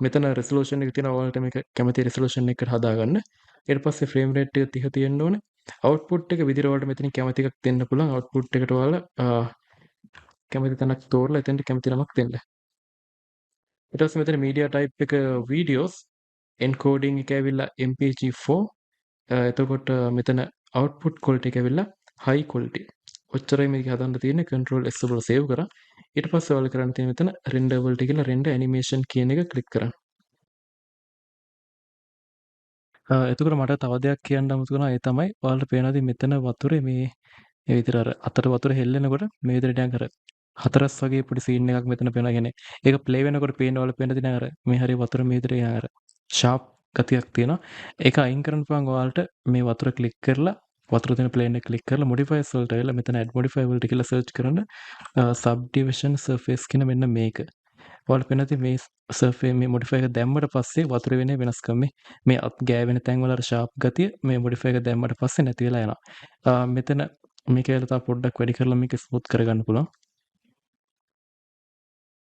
මෙතන resolution එක තියෙනවා ඔයාලට මේක කැමති resolution එකකට හදාගන්න. ඊට පස්සේ frame rate එක 30 තියෙන්න ඕනේ. output එක විදිහට ඔයාලට මෙතනින් කැමති එකක් දෙන්න පුළුවන්. output එකට ඔයාලා කැමති තැනක් තෝරලා එතෙන්ට කැමති නමක් දෙන්න. ඊට පස්සේ මෙතන media type එක videos encoding එක ඇවිල්ලා MPG4 එතකොට මෙතන output quality එක ඇවිල්ලා high quality. ඔච්චරයි මේක හදන්න තියෙන්නේ control S වල save කරා. ඊට පස්සේ ඔයාලා කරන්න තියෙන්නේ මෙතන render වලට ගිහලා render animation කියන එක click කරන්න. එතකොට මට තව දෙයක් කියන්න අමුතු කරනවා ඒ තමයි ඔයාලට පේනවාද මෙතන වතුරේ මේ විදිහට අර අතට වතුර හෙල්ලෙනකොට මේ විදිහට නිකන් අර හතරස් වගේ පොඩි සීන් එකක් මෙතන පේනවා. කියන්නේ ඒක ප්ලේ වෙනකොට පේන ඔයාලට පේනද නෑ අර මේ හරිය වතුර මේ විදිහට අර ෂාප් ගතියක් තියෙනවා. ඒක අයින් කරන්න පුළුවන් ඔයාලට මේ වතුර ක්ලික් කරලා වතුර තියෙන ප්ලේන් එක ක්ලික් කරලා modifiers වලට ඇවිල්ලා මෙතන add modifier වලට කියලා සර්ච් කරන්න subdivision surface කියන මෙන්න මේක. ඔයාලට පේනද මේ surface මේ modifier එක දැම්මට පස්සේ වතුර වෙන වෙනස්කම් මේ ගෑවෙන තැන් වල අර sharp ගතිය මේ modifier එක දැම්මට පස්සේ නැති වෙලා යනවා. මෙතන මේක ඇවිල්ලා තව පොඩ්ඩක් වැඩි කරලා මේක ස්මූත් කරගන්න පුළුවන්.